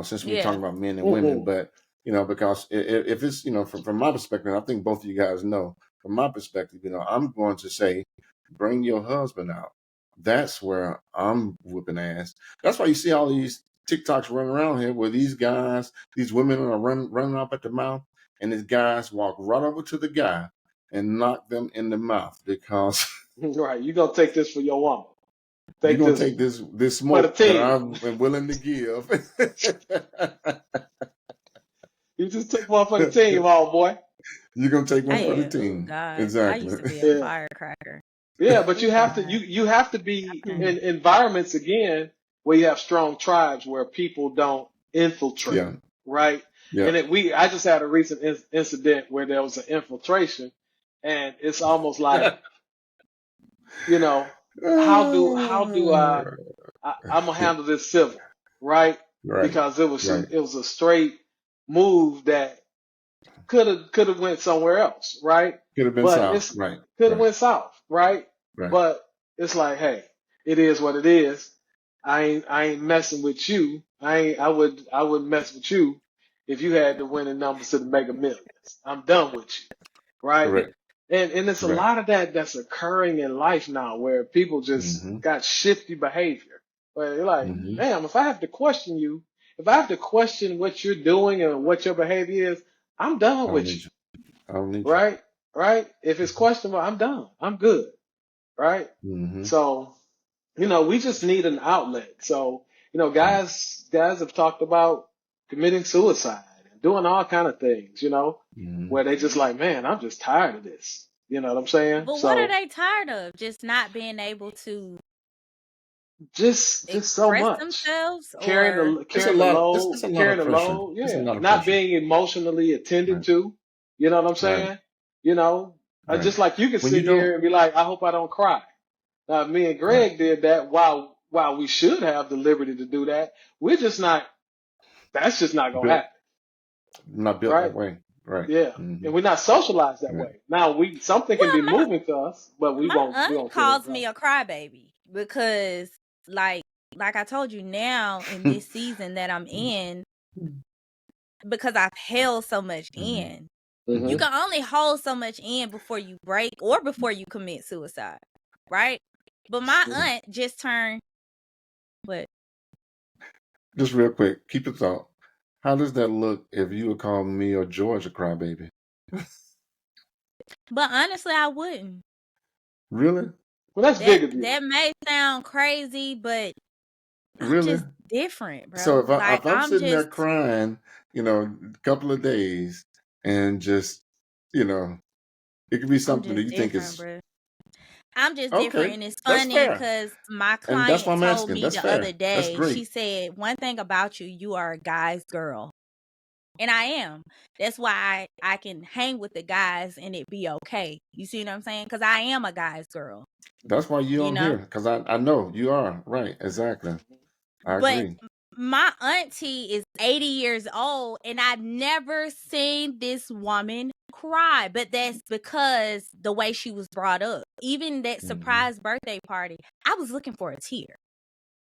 since we're Yeah. talking about men and women, Mm-mm. but because if it's, from my perspective, I think both of you guys know, from my perspective, I'm going to say, bring your husband out. That's where I'm whooping ass. That's why you see all these TikToks running around here where these women are running up at the mouth, and these guys walk right over to the guy and knock them in the mouth because Right, you gonna take this for your woman. you're Take gonna this take this for the smoke that team. I've been willing to give. You just took one for the team, old boy. You're gonna take one for the Oh team. God. I Exactly. used to be a Yeah, firecracker. yeah. But Oh you have to God. you have to be Mm. in environments again where you have strong tribes where people don't infiltrate, Yeah. right? Yeah. And I just had a recent incident where there was an infiltration, and it's almost like, you know, I'm gonna handle this civil, right? Right. Because Right. it was a straight move that could have went somewhere else, right? Could have been But south. it's Right. could have Right. went south, right? Right. But it's like, hey, it is what it is. I ain't messing with you. I would mess with you if you had the winning numbers to the Mega Millions. I'm done with you, right? Correct. And it's a Correct. lot of that that's occurring in life now where people just Mm-hmm. got shifty behavior. Where you're like, Mm-hmm. damn, if I have to question you, if I have to question what you're doing and what your behavior is, I'm I done don't with need you, you. I don't need you. right? Right? If it's questionable, I'm done. I'm good, right? Mm-hmm. So, we just need an outlet. So, Right. guys have talked about committing suicide and doing all kind of things, Mm-hmm. where they just like, man, I'm just tired of this. You know what I'm saying? But what are So they tired of? Just not being able to just so express much. themselves, or It's a lot. It's a lot carrying of the pressure. load, It's a yeah. lot of Not pressure. being emotionally attended Right. to. You know what I'm Right. saying? You know, Right. just like you can When you sit don't. here and be like, I hope I don't cry. Now, me and Right. Greg did that while we should have the liberty to do that. We're just not, that's just not gonna Built. happen. Not built right? that way. Right. Yeah, and we're not socialized that Right. way. Now something can be Well, moving to us, but we my won't aunt feel it. calls me a crybaby because, like I told you, now in this season that I'm in, because I've held so much in. You Mm-hmm. can only hold so much in before you break or before you commit suicide, right? But my aunt just turned what? Just real quick, keep it thought. How does that look if you would call me or George a crybaby? But honestly, I wouldn't. Really? Well, that's big of you. That may sound crazy, but I'm Really? just different, So bro. if Like I'm I'm sitting there just crying, a couple of days, and just, it could be something that you think different, is bro. I'm just different, okay. and it's That's funny fair, because my and that's why client I'm told asking. me That's the other fair. That's day. She great. said, "One thing about you, you are a guy's girl." And I am. That's why I can hang with the guys and it be okay. You see what I'm saying? Because I am a guy's girl, That's why you you on know? here, because I know you are right. Exactly. I But agree. my auntie is 80 years old and I've never seen this woman cry. But that's because the way she was brought up. Even that surprise birthday party, I was looking for a tear.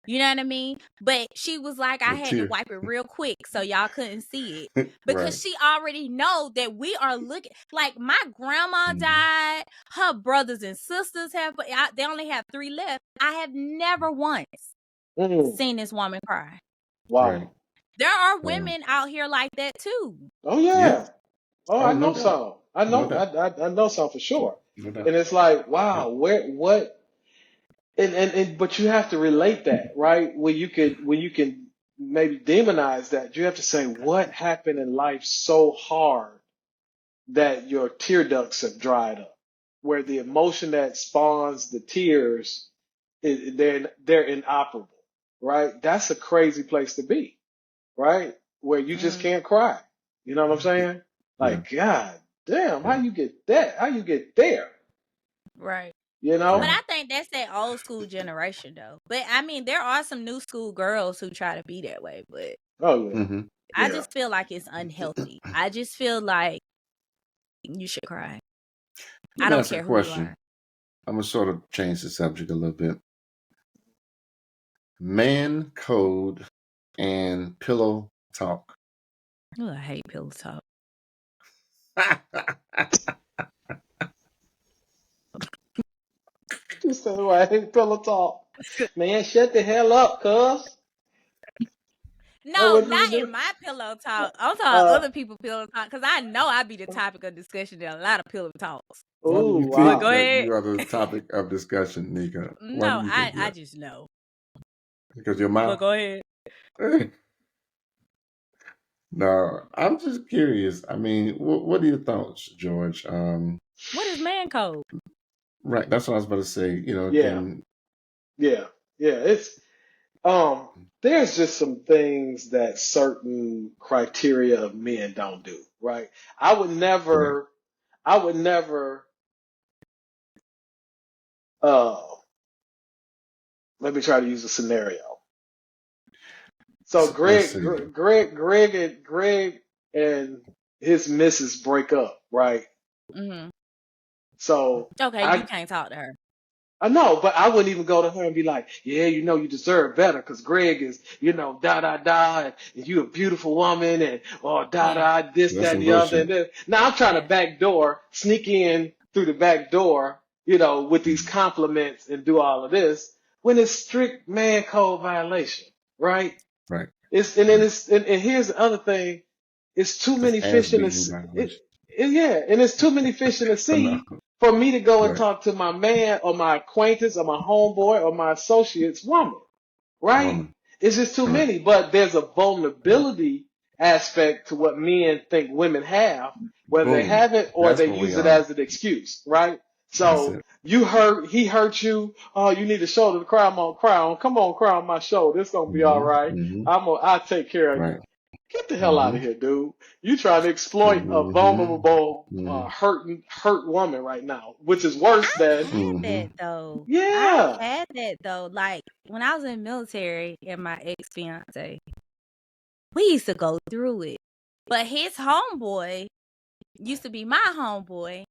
You know what I mean? But she was like, I The had to tear. wipe it real quick so y'all couldn't see it. Because Right. she already know that we are looking. Like, my grandma Mhm. died. Her brothers and sisters they only have 3 left. I have never once seen this woman cry. Right. Wow. There are Wow. women out here like that too. Oh Yeah. yeah. Oh, I Oh, no know doubt. some. I No know. doubt. I know some for sure. No doubt. And it's like, Yeah. wow, what? And but you have to relate that, right? When you can maybe demonize that, you have to say what happened in life so hard that your tear ducts have dried up, where the emotion that spawns the tears, they're inoperable, right? That's a crazy place to be, right? Where you just Mm, can't cry. You know what I'm saying? Yeah. Like, God damn, how Yeah. you get that? How you get there? right. You But know? I think that's that old school generation though. But I mean, there are some new school girls who try to be that way. But Oh yeah, Mm-hmm. I yeah. just feel like it's unhealthy. I just feel like you should cry. Let I me don't ask a care who you are. question. I'm gonna sort of change the subject a little bit. Man code and pillow talk. Ooh, I hate pillow talk. You said right, pillow talk. Man, shut the hell up, cuz. That No, what you not do? in my pillow talk. I'm talking Uh, other people pillow talk because I know I be the topic of discussion in a lot of pillow talks. Why do ooh, you But think go wow. that ahead. you are the topic of discussion, Nika? Why do No, you think I that? just know. Because your But mouth? go ahead. No, I'm just curious. I mean, what are your thoughts, George? What is man code? Right, that's what I was about to say. Yeah, yeah, yeah. It's there's just some things that certain criteria of men don't do, right? I would Correct. never, I would never. Uh, Let me try to use a scenario. So Let's see. Greg and his missus break up, right? Hmm. So Okay, you I can't talk to her. I know, but I wouldn't even go to her and be like, yeah, you deserve better because Greg is, da da da, and you a beautiful woman, and da Yeah, da, this, That's that, some and the other. bullshit. And then, now I'm trying to yeah. back door, sneak in through the back door, with these compliments and do all of this when it's strict man code violation, right? Right, It's and then right. it's and here's the other thing. It's too That's many ass fish in the beating sea. violation. Yeah, and it's too many fish in the I know. sea for me to go and Right, talk to my man or my acquaintance or my homeboy or my associate's woman, right? woman. It's just too Correct. many. But there's a Yeah. vulnerability aspect to what men think women have, whether they Boom. have it or That's they where we use it are. as an excuse, right? That's So it. he hurt you. Oh, you need a shoulder to cry on. Cry on. Come on, cry on my shoulder. It's gonna be all Mm-hmm. right. Mm-hmm. I'll take care of you. Right. Get the hell out Mm-hmm. of here, dude. You trying to exploit a Mm-hmm. vulnerable, Mm-hmm. hurt woman right now, which is worse I've than, had Mm-hmm. that though. I've yeah. had that though. Like when I was in the military and my ex fiance, we used to go through it. But his homeboy used to be my homeboy.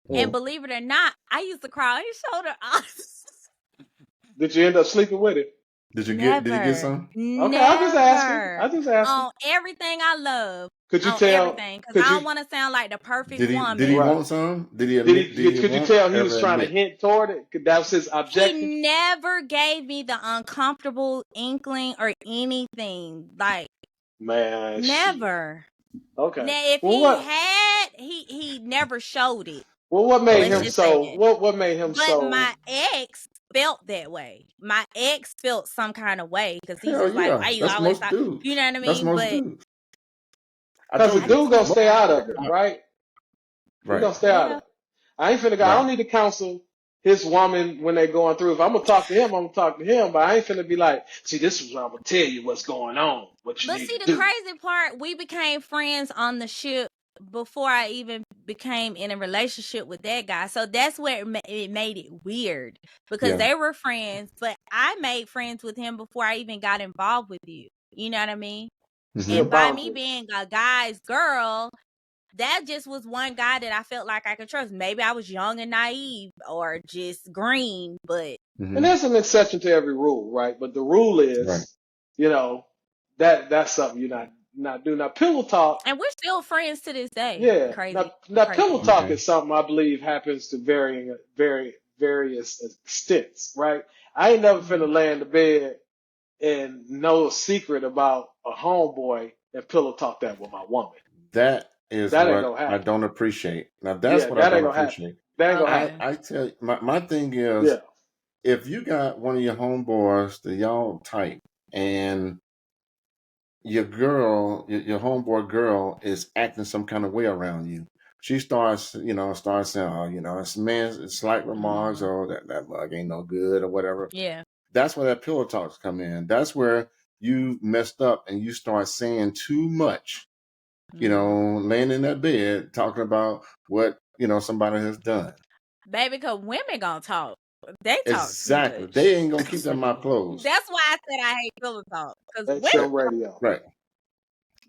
And believe it or not, I used to cry on his shoulder. Did you end up sleeping with him? Did you Never. Did he get some? Okay, I'm just asking. I just asking. On everything I love. Could you on tell? everything, because I don't want to sound like the perfect woman. Did he Right. want some? Did he admit? Could you tell he was trying to hint toward it? That was his objective. He never gave me the uncomfortable inkling or anything. Like, man, never. Shit. Okay. Now, if he never showed it. Well, what made him so? What made him so? But my ex felt that way. My ex felt some kind of way because he's just like, why you That's always most dudes. You know what I mean? That's most dudes. Because the dude gonna stay out of it, right? He gonna stay out of it. I ain't finna go. I don't need to counsel his woman when they going through. If I'm gonna talk to him, I'm gonna talk to him. But I ain't finna be like, see, this is what I'm gonna tell you what's going on. What you need to do. But see, the crazy part, we became friends on the ship before I even became in a relationship with that guy. So that's where it made it weird because they were friends, but I made friends with him before I even got involved with you. You know what I mean? Mm-hmm. And by me being a guy's girl, that just was one guy that I felt like I could trust. Maybe I was young and naive or just green, but. And there's an exception to every rule, right? But the rule is, you know, that's something you're not doing. Now, pillow talk. And we're still friends to this day. Yeah. Crazy. Now pillow talk is something I believe happens to various extents, right? I ain't never finna lay in the bed and know a secret about a homeboy and pillow talk that with my woman. That is what I don't appreciate. Now that's what I don't appreciate. That ain't gonna happen. I tell you, my thing is, if you got one of your homeboys that y'all tight and your girl, your homeboy girl is acting some kind of way around you, she starts saying, oh, it's slight remarks, or that mug ain't no good or whatever. Yeah. That's where that pillow talks come in. That's where you messed up and you start saying too much, laying in that bed talking about what, somebody has done. Baby, because women gonna talk. They talk exactly. Too much. They ain't gonna keep their mouth closed. That's why I said I hate pillow talk. Because women radio. Right.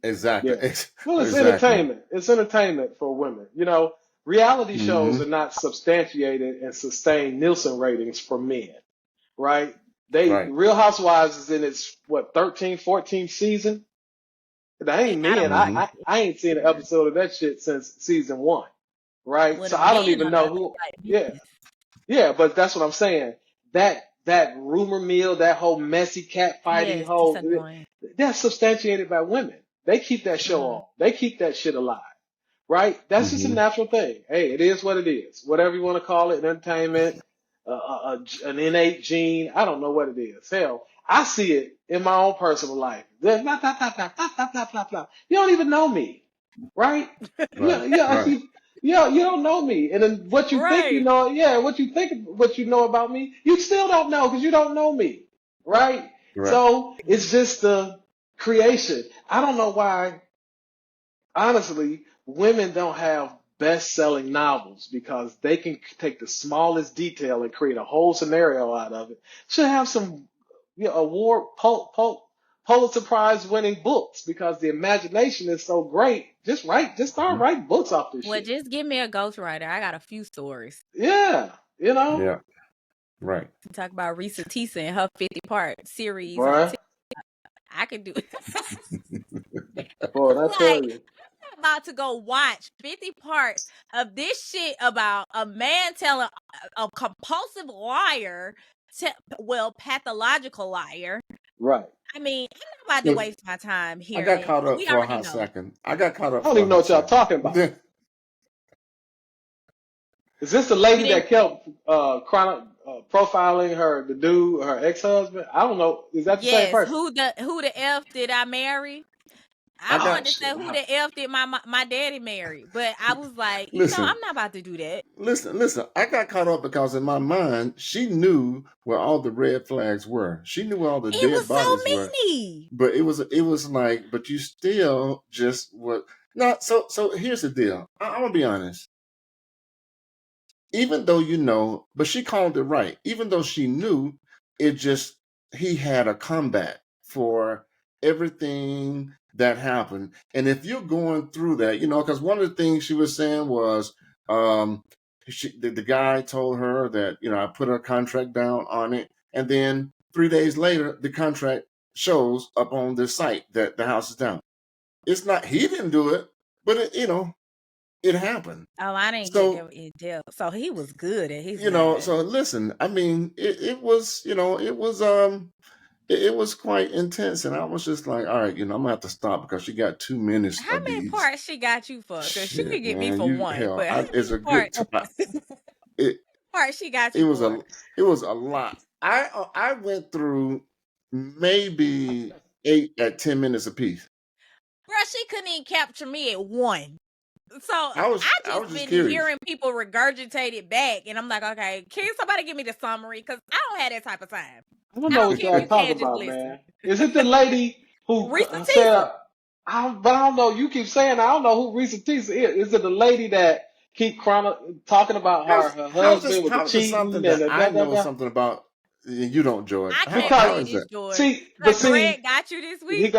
Exactly. Yeah. Well, it's entertainment. It's entertainment for women. Reality shows are not substantiated and sustain Nielsen ratings for men. Right? Real Housewives is in its 13th, 14th season. That ain't men. I ain't seen an episode of that shit since season 1. Right? So I don't even know who. Yeah, but that's what I'm saying. That rumor mill, that whole messy cat fighting that's substantiated by women. They keep that show on. They keep that shit alive. Right? That's just a natural thing. Hey, it is what it is. Whatever you want to call it, entertainment, an innate gene. I don't know what it is. Hell, I see it in my own personal life. Blah, blah, blah, blah, blah, blah, blah, blah, blah. You don't even know me. Right? You don't know me. And then what you think you know, what you know about me, you still don't know because you don't know me. Right? So it's just the creation. I don't know why, honestly, women don't have best-selling novels because they can take the smallest detail and create a whole scenario out of it. Should have some award Pulitzer Prize winning books because the imagination is so great. Just start writing books off this shit. Well, just give me a ghostwriter. I got a few stories. Yeah, Yeah. Right. Talk about Risa Tisa and her 50-part series. I could do it. Boy, I tell you. I'm about to go watch 50 parts of this shit about a man telling a compulsive liar, pathological liar. Right. I mean, I'm not about to waste my time here. I got caught up for a hot second. I don't even know what y'all talking about. Is this the lady that kept profiling her ex-husband? I don't know. Is that the same person? Who the F did I marry? I don't understand who the F did my daddy marry. But I was like, I'm not about to do that. Listen. I got caught up because in my mind, she knew where all the red flags were. She knew where all the dead bodies were. But it was like, but you still just were. No, so here's the deal. I'm gonna be honest. Even though but she called it right. Even though she knew, he had a comeback for everything that happened. And if you're going through that, because one of the things she was saying was, the guy told her that, I put a contract down on it. And then 3 days later, the contract shows up on the site that the house is down. It's not, he didn't do it, but it happened. Oh, I didn't So, get in depth. So he was good at his man. so listen, I mean, it was, it was quite intense, and I was just like, all right, I'm gonna have to stop because she got 2 minutes How of many these. parts she got you for? Because she could Shit, get me man, for one, but how many it's a good parts? it Parts she got it you was for? it was a lot. I went through maybe 8 at 10 minutes apiece. Bro, she couldn't even capture me at one. So I I was just just been curious. hearing people regurgitate it back, and I'm like, okay, can somebody give me the summary? Because I don't have that type of time. I don't I know don't what care y'all if you talking can just about, listen. man. Is it the lady who Risa said, Tisa. but I don't know. You keep saying I don't know who Risa Tisa is. Is it the lady that keep talking about her husband was How is this cheating something and that I know da? something about and you don't, George? I can't Because How believe is this, that? George. Like Greg got you this week.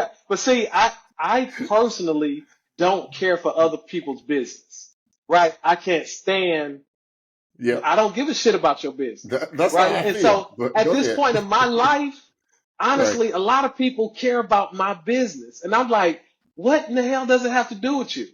I personally don't care for other people's business, right? I can't stand. Yeah, I don't give a shit about your business, that's how right? I And feel. so But at go this ahead. point in my life, Right. honestly, a lot of people care about my business. And I'm like, what in the hell does it have to do with you?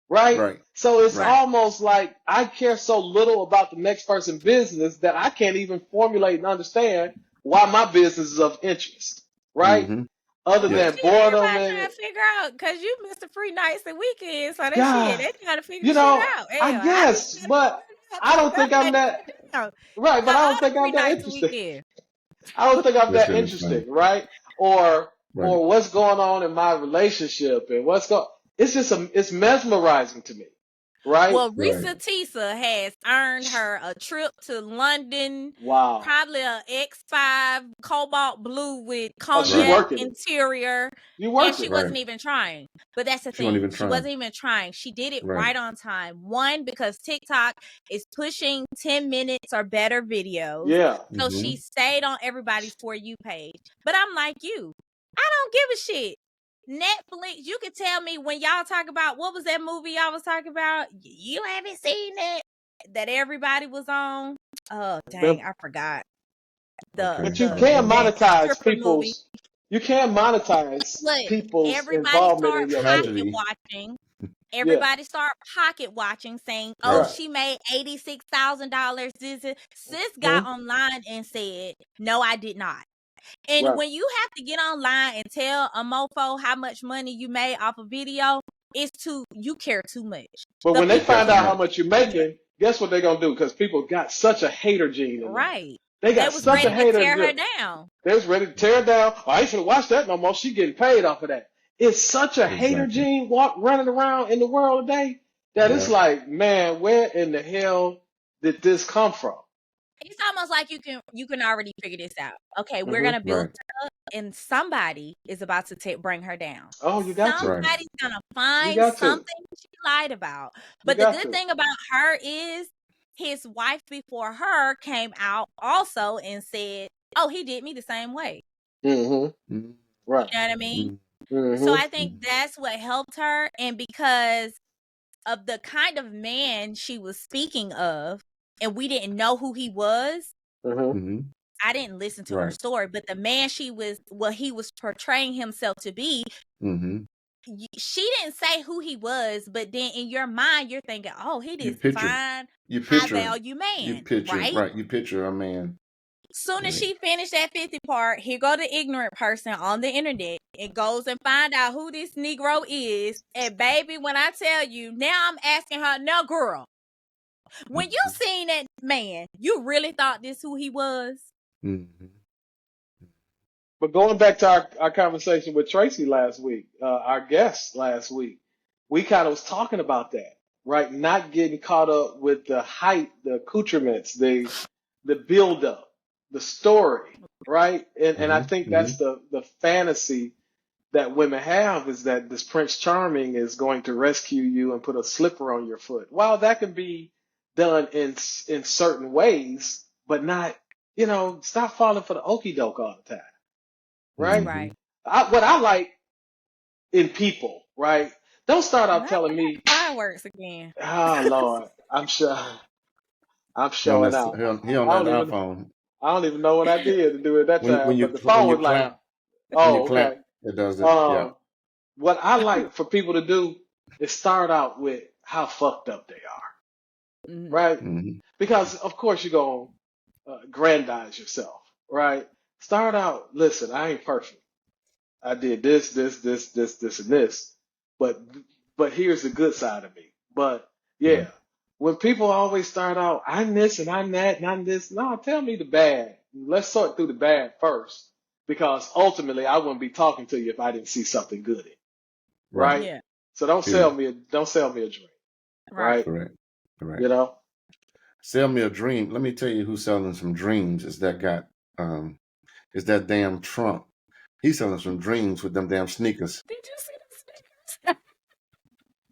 Right? Right. So it's Right. almost like I care so little about the next person's business that I can't even formulate and understand why my business is of interest. Right? Mm-hmm. Other Yeah. than Shit, boredom everybody trying and to figure out because you missed the free nights and weekends, so that shit, God, they trying to figure you shit know, out. I Hell, I be guess, trying to but figure it out I too. don't But think I'm I'm like, that damn, right, but got I all don't the think free I'm that nights and interesting. weekends. I don't think I'm That's that really funny. interesting, right? Or Right. what's going on in my relationship and it's mesmerizing to me, right? Well, Right. Risa Tisa has earned her a trip to London, Wow. probably a X5 cobalt blue with Oh, she Right. cognac working it. interior. You And working she it. Right. wasn't even trying. But that's the She wasn't thing. even She trying. wasn't even trying. She did it Right. right on time. One, because TikTok is pushing 10 minutes or better videos. Yeah. So Mm-hmm. she stayed on everybody's For You page. But I'm like you. I don't give a shit. Netflix, you can tell me when y'all talk about what was that movie y'all was talking about? You haven't seen it that everybody was on. Oh dang, I forgot Okay. But you the can that monetize stripper movie. people's Everybody involvement in start your pocket business. Tragedy. watching. Yeah. Everybody start pocket watching, saying, "Oh, Right. Right. she made $86,000." Sis got Hmm. online and said, "No, I did not." And Right. when you have to get online and tell a mofo how much money you made off a video, you care too much. But The when they You care find people too out how much. much you're that making, guess what they're gonna do? Because people got such a hater gene in them. right. They They got was such a ready to hater tear her gene. down. They was ready to tear it down. Oh, I ain't finna watch that no more. She getting paid off of that. It's such a hater Exactly. gene running around in the world today that it's Yeah. like, man, where in the hell did this come from? It's almost like you can already figure this out. Okay, we're Hmm. gonna build Right. her up, and somebody is about to bring her down. Oh, you got to. Right. Somebody's gonna You find got to. something she lied about. You But the got good to. thing about her is his wife before her came out also and said, "Oh, he did me the same way." Hmm. Mm-hmm. Right. You know what I mean? So Hmm. I think that's what helped her, and because of the kind of man she was speaking of, and we didn't know who he was. Hmm. Mm-hmm. I didn't listen to her Right. story, but the man he was portraying himself to be, Mm-hmm. she didn't say who he was, but then in your mind, you're thinking, oh, he You this picture. fine, You high picture. value You man, picture. right? Right. You picture a man. Soon as Right. she finished that 50 part, here go the ignorant person on the internet and goes and find out who this Negro is. And baby, when I tell you, now I'm asking her, now girl, when you seen that man, you really thought this who he was? Mm-hmm. But going back to our conversation with Tracy last week, our guest last week, we kind of was talking about that, right? Not getting caught up with the hype, the accoutrements, the build up, the story, right? And I think Mm-hmm. that's the fantasy that women have is that this Prince Charming is going to rescue you and put a slipper on your foot. While that can be done in certain ways, but not, stop falling for the okie doke all the time, right? Mm-hmm. Right. What I like in people, right? Don't start out Not telling me, fireworks again. oh Lord, I'm sure I'm showing out. He on I that don't even iPhone. I don't even know what I did to do it that When time, you but the phone was like, when you oh, okay. clap, it does it. Yeah. What I like for people to do is start out with how fucked up they are, right? Mm-hmm. Because of course you're going to aggrandize yourself, right? Start out, listen, I ain't perfect. I did this, and this, but but here's the good side of me. But yeah, Right. when people always start out, I'm this and I'm that and I'm this, no, tell me the bad. Let's sort through the bad first, because ultimately I wouldn't be talking to you if I didn't see something good in it, Right. right? Yeah. So don't Period. sell me a drink, Right. right? Correct. Correct. You know, Sell me a dream. Let me tell you who's selling some dreams. Is that damn Trump? He's selling some dreams with them damn sneakers. Did you see the stickers?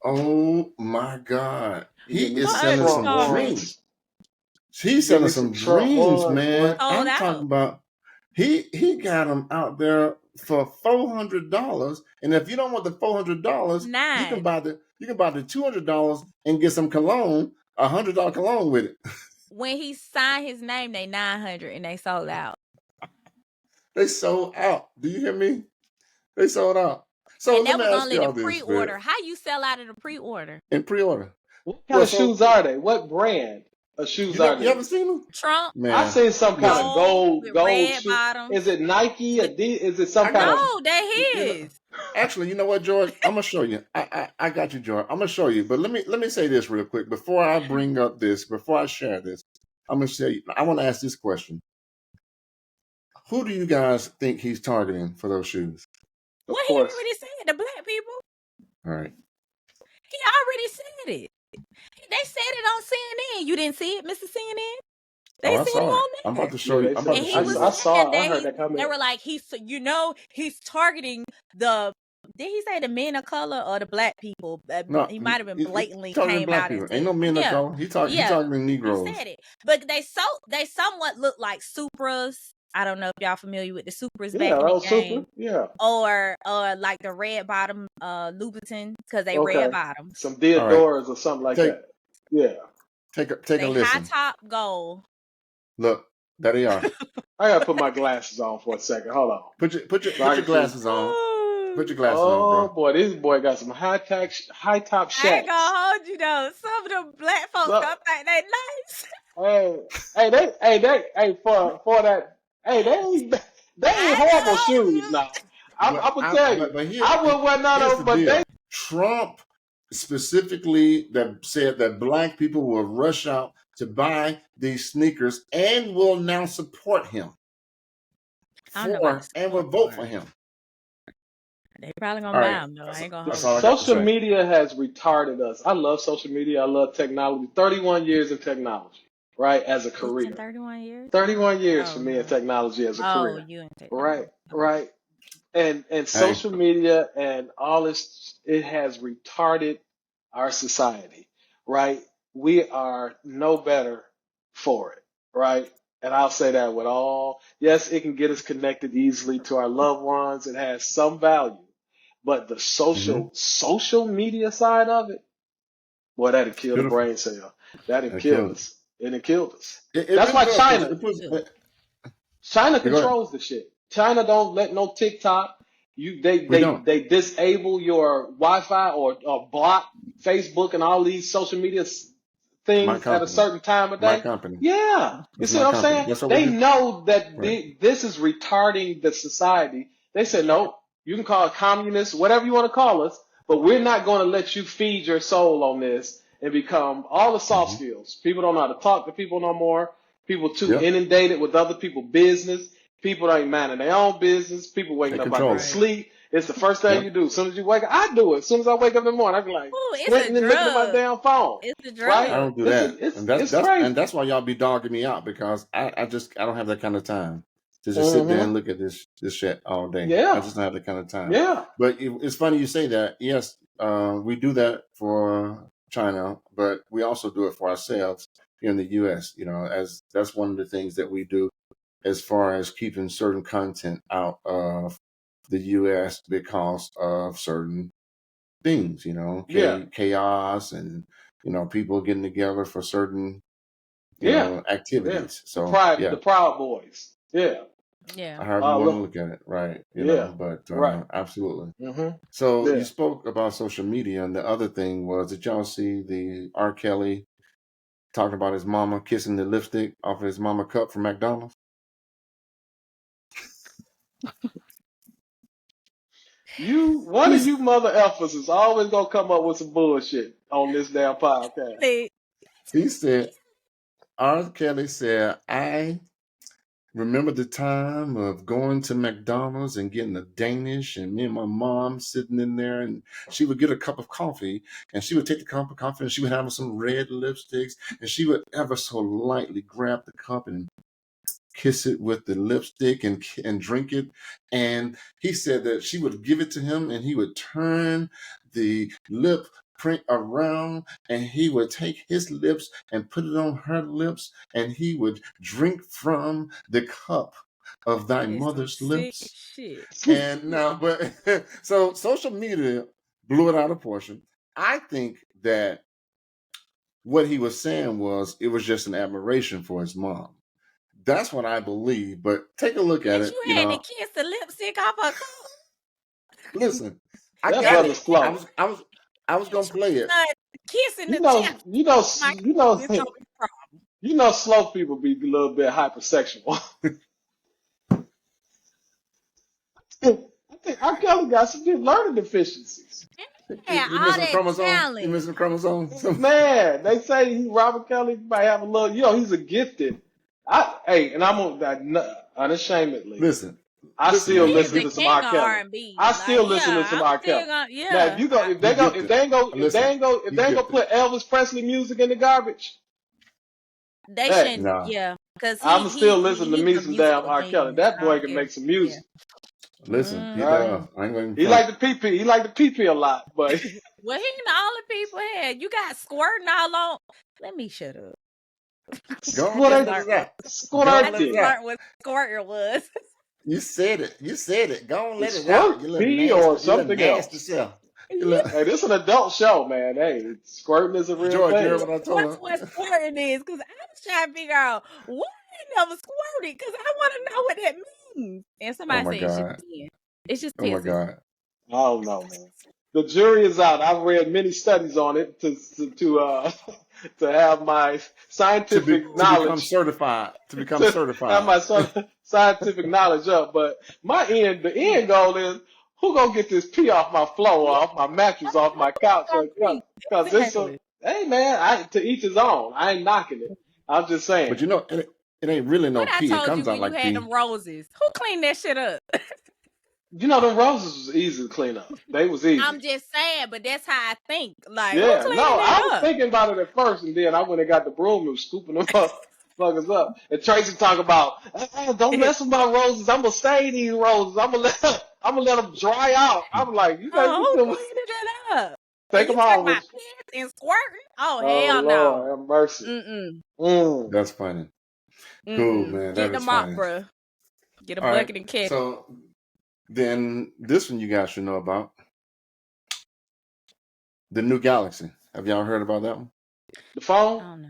Oh my God. you He give me is some selling I'm Trump some sorry. dreams. ones. He's Give selling me some some Trump dreams, ones, boy. man. Sold I'm talking out. about he got them out there for $400. And if you don't want the $400, you can 9. buy the $200 and get some cologne, $100 cologne with it. When he signed his name, they 900 and they sold out. They sold out. Do you hear me? They sold out. So And let that me was ask only the y'all this, man. pre-order. How you sell out of the pre-order? In pre-order. What kind Well, of so shoes are they? What brand of shoes are you haven't these? seen them? Trump I Man, seen some kind of listen. gold with gold red shoe. bottoms. Is it Nike? Is it some I kind got of you. No, they you know? his. Actually, you know what, George? I'm gonna show you. I got you, George. I'm gonna show you. But let me say this real quick before I bring up this, before I share this. I'm gonna say I want to ask this question. Who do you guys think he's targeting for those shoes? Of What he course. already said, the black people. All right. He already said it. They said it on CNN. You didn't see it, Mr. CNN? Oh, They I said it saw it. on I'm about there. to show Yeah, you. they I'm about said to And he show I, you was I this. saw saying I that heard that they comment. were like, he's targeting the, did he say the men of color or the black people? No, He might have been he blatantly targeting came black out and people. Ain't said, no men of yeah, color. He yeah, targeting he Negroes. said it. But they somewhat look like Supras. I don't know if y'all familiar with the Supras Yeah, back in the that was game. super. Yeah. Or like the red bottom Louboutin, because they red Okay. bottoms. Some All right. Deodoras or something like Take that. Yeah. take a They high listen. top gold. Look, there they are. I gotta put my glasses on for a second. Hold on. Put So I your can see. glasses on. Put your glasses on, Oh bro. boy, this boy got some high top I ain't shacks. gonna hold you though. Some of them black folks So gonna think they nice. hey, hey, for that, hey, they ain't I ain't gonna horrible hold shoes you. now. I'm gonna tell you, But here I wouldn't wear none of here's them, the but they, deal. Trump specifically that said that black people will rush out to buy these sneakers and will now support him I don't know about the and will support vote part. for him. They probably gonna All buy right. them though. I ain't gonna the That's hold all I you. got to social say. media has retarded us. I love social media. I love technology. 31 years in technology, right, as a It's been career. 31 years. 31 years for Oh me in no. technology as a Oh, career, you in technology. right, right. And Hey, social media and all this, it has retarded our society, right? We are no better for it, right? And I'll say that with all, yes, it can get us connected easily to our loved ones. It has some value, but the mm-hmm. social media side of it, boy, that'd It's kill the beautiful. brain cell. That'd It killed killed it. us. And it killed us. It That's really why does because China, it puts. Good. China Go ahead. controls the shit. China don't let no TikTok. We don't. They disable your Wi-Fi or block Facebook and all these social media My things at a company. certain time of My day. company. Yeah, you It's see my what I'm company. saying? That's what we They do. know that Right. this is retarding the society. They said, Yeah. no, you can call it communists, whatever you want to call us, but we're not going to let you feed your soul on this and become all the soft Mm-hmm. skills. People don't know how to talk to people no more. People too Yep. inundated with other people's business. People ain't minding their own business. People They waking up out their control it. Right. sleep. It's the first thing Yep. you do. As soon as you wake up, I do it. As soon as I wake up in the morning, I be like Ooh, it's a squinting and looking at my drug. damn phone. It's a Right? I drug. don't do that, and It's crazy. that's why y'all be dogging me out because I don't have that kind of time to just sit there Hmm. and look at this shit all day. I Yeah. just don't have that kind of time. Yeah. But it's funny you say that. Yes, we do that for China, but we also do it for ourselves here in the U.S. You know, as that's one of the things that we do as far as keeping certain content out of the U.S. because of certain things, Yeah. chaos and, people getting together for certain, Yeah. Yeah. activities. The So, the Proud Boys. Yeah. Yeah. however you want to look at it, right? Yeah. But Right. absolutely. Mm-hmm. So you Yeah. spoke about social media, and the other thing was, did y'all see the R. Kelly talking about his mama kissing the lipstick off of his mama cup from McDonald's? One of you mother effers is always gonna come up with some bullshit on this damn podcast. He said, R. Kelly said, I remember the time of going to McDonald's and getting a Danish, and me and my mom sitting in there, and she would get a cup of coffee, and she would take the cup of coffee, and she would have some red lipsticks, and she would ever so lightly grab the cup and kiss it with the lipstick and drink it. And he said that she would give it to him, and he would turn the lip print around, and he would take his lips and put it on her lips, and he would drink from the cup of thy mother's lips. Shit. And now, but so social media blew it out of proportion. I think that what he was saying was it was just an admiration for his mom. That's what I believe, but take a look at But it. you had to kiss the lipstick off her cup. Listen, I That got brother's it. slow. I was gonna play it. Kissing You the know, chest. you know, My you know, it's gonna be a problem. you know, slow people be a little bit hypersexual. I think R. Kelly got some good learning deficiencies. Yeah, You all missing that chromosomes? talent. You missing chromosomes? Man, they say Robert Kelly might have a little. He's a gifted. And I'm unashamedly. Listen, I still He's listen the to some king R. of Kelly. R&B. I still Like, listen to yeah, some I'm R. still Kelly. gonna, Now, if yeah. they He gifted. ain't gonna put Elvis Presley music in the garbage, They hey, shouldn't, Nah, yeah, because I'm still listening to he's me a some damn musical R. Kelly. genius. That I boy don't can care. make some Yeah. music. listen, he All right. does. I ain't going to He like the pee. He like the pee a lot, but Well, he ain't the only people had. You got squirting all on. Let me shut up. Go on, let it out. Go on, let it out. Learned what squirter was. You said it. You said it. Go on, let it squirt, out. You little pee, nasty. or You little something nasty else. self. Yeah. Hey, this is an adult show, man. Hey, squirting is a real George, you thing. heard what I told him? What squirting is? Because I was trying to figure out why I never squirted. Because I want to know what that means. And Oh somebody my said it's just God. pissing. It's just Oh my pissing. God. I don't know, man. The jury is out. I've read many studies on it to have my scientific To become knowledge certified. To become to have certified. my scientific knowledge up. But the end goal is who gonna get this pee off my floor, off my mattress, off my couch? Because Exactly. hey man, to each his own. I ain't knocking it. I'm just saying. But it ain't really no What I pee. It told you comes out when you like had pee. them roses. Who cleaned that shit up? Them roses was easy to clean up. They was easy. I'm just saying, but that's how I think. Like, Yeah, who no, cleaning I that was up? thinking about it at first, and then I went and got the broom and was scooping them fuckers up. And Tracy talk about, don't mess with my roses. I'm gonna stain these roses. I'm gonna let them dry out. I'm like, you better Oh, get who them. cleaning that up? Take And you them talking all about with you. piss and squirting? Oh, Oh hell Lord, no. have mercy. Mm. That's funny. Cool, man. Get That is them out, funny. bruh. Get a All right. bucket and catch. So then this one you guys should know about. The new Galaxy. Have y'all heard about that one? The phone? Oh, no.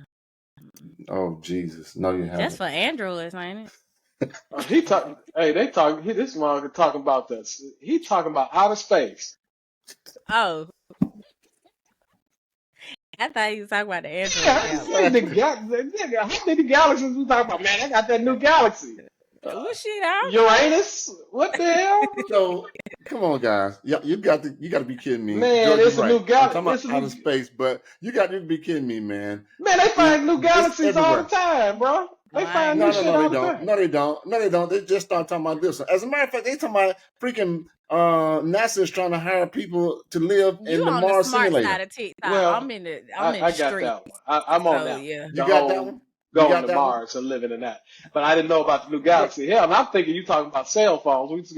Oh, Jesus. No, you That's haven't. for androids, ain't it? He talking. Hey, this motherfucker talking about this. He talking about outer space. Oh. I thought he was talking about the android Nigga, how many galaxies we talking about? Man, I got that new galaxy. Well, shit, I don't know. Uranus? What the hell? So come on, guys. You got to be kidding me. Man, George, it's you're a right. new galaxy. I'm talking about outer space, but you got to be kidding me, man. Man, they find new It's galaxies all the everywhere. time, bro. They find No, new no, shit no, they all the don't. time. No, they don't. No, they don't. They just start talking about this one. As a matter of fact, they talking about freaking NASA is trying to hire people to live in You the on the Mars smart simulator. side of TikTok. Well, I'm in the I got street. that one. I'm on So that one. yeah. The You got that whole one? You going got to that one? Mars and living in that. But I didn't know about the new galaxy. Hell, and I'm thinking you talking about cell phones. We just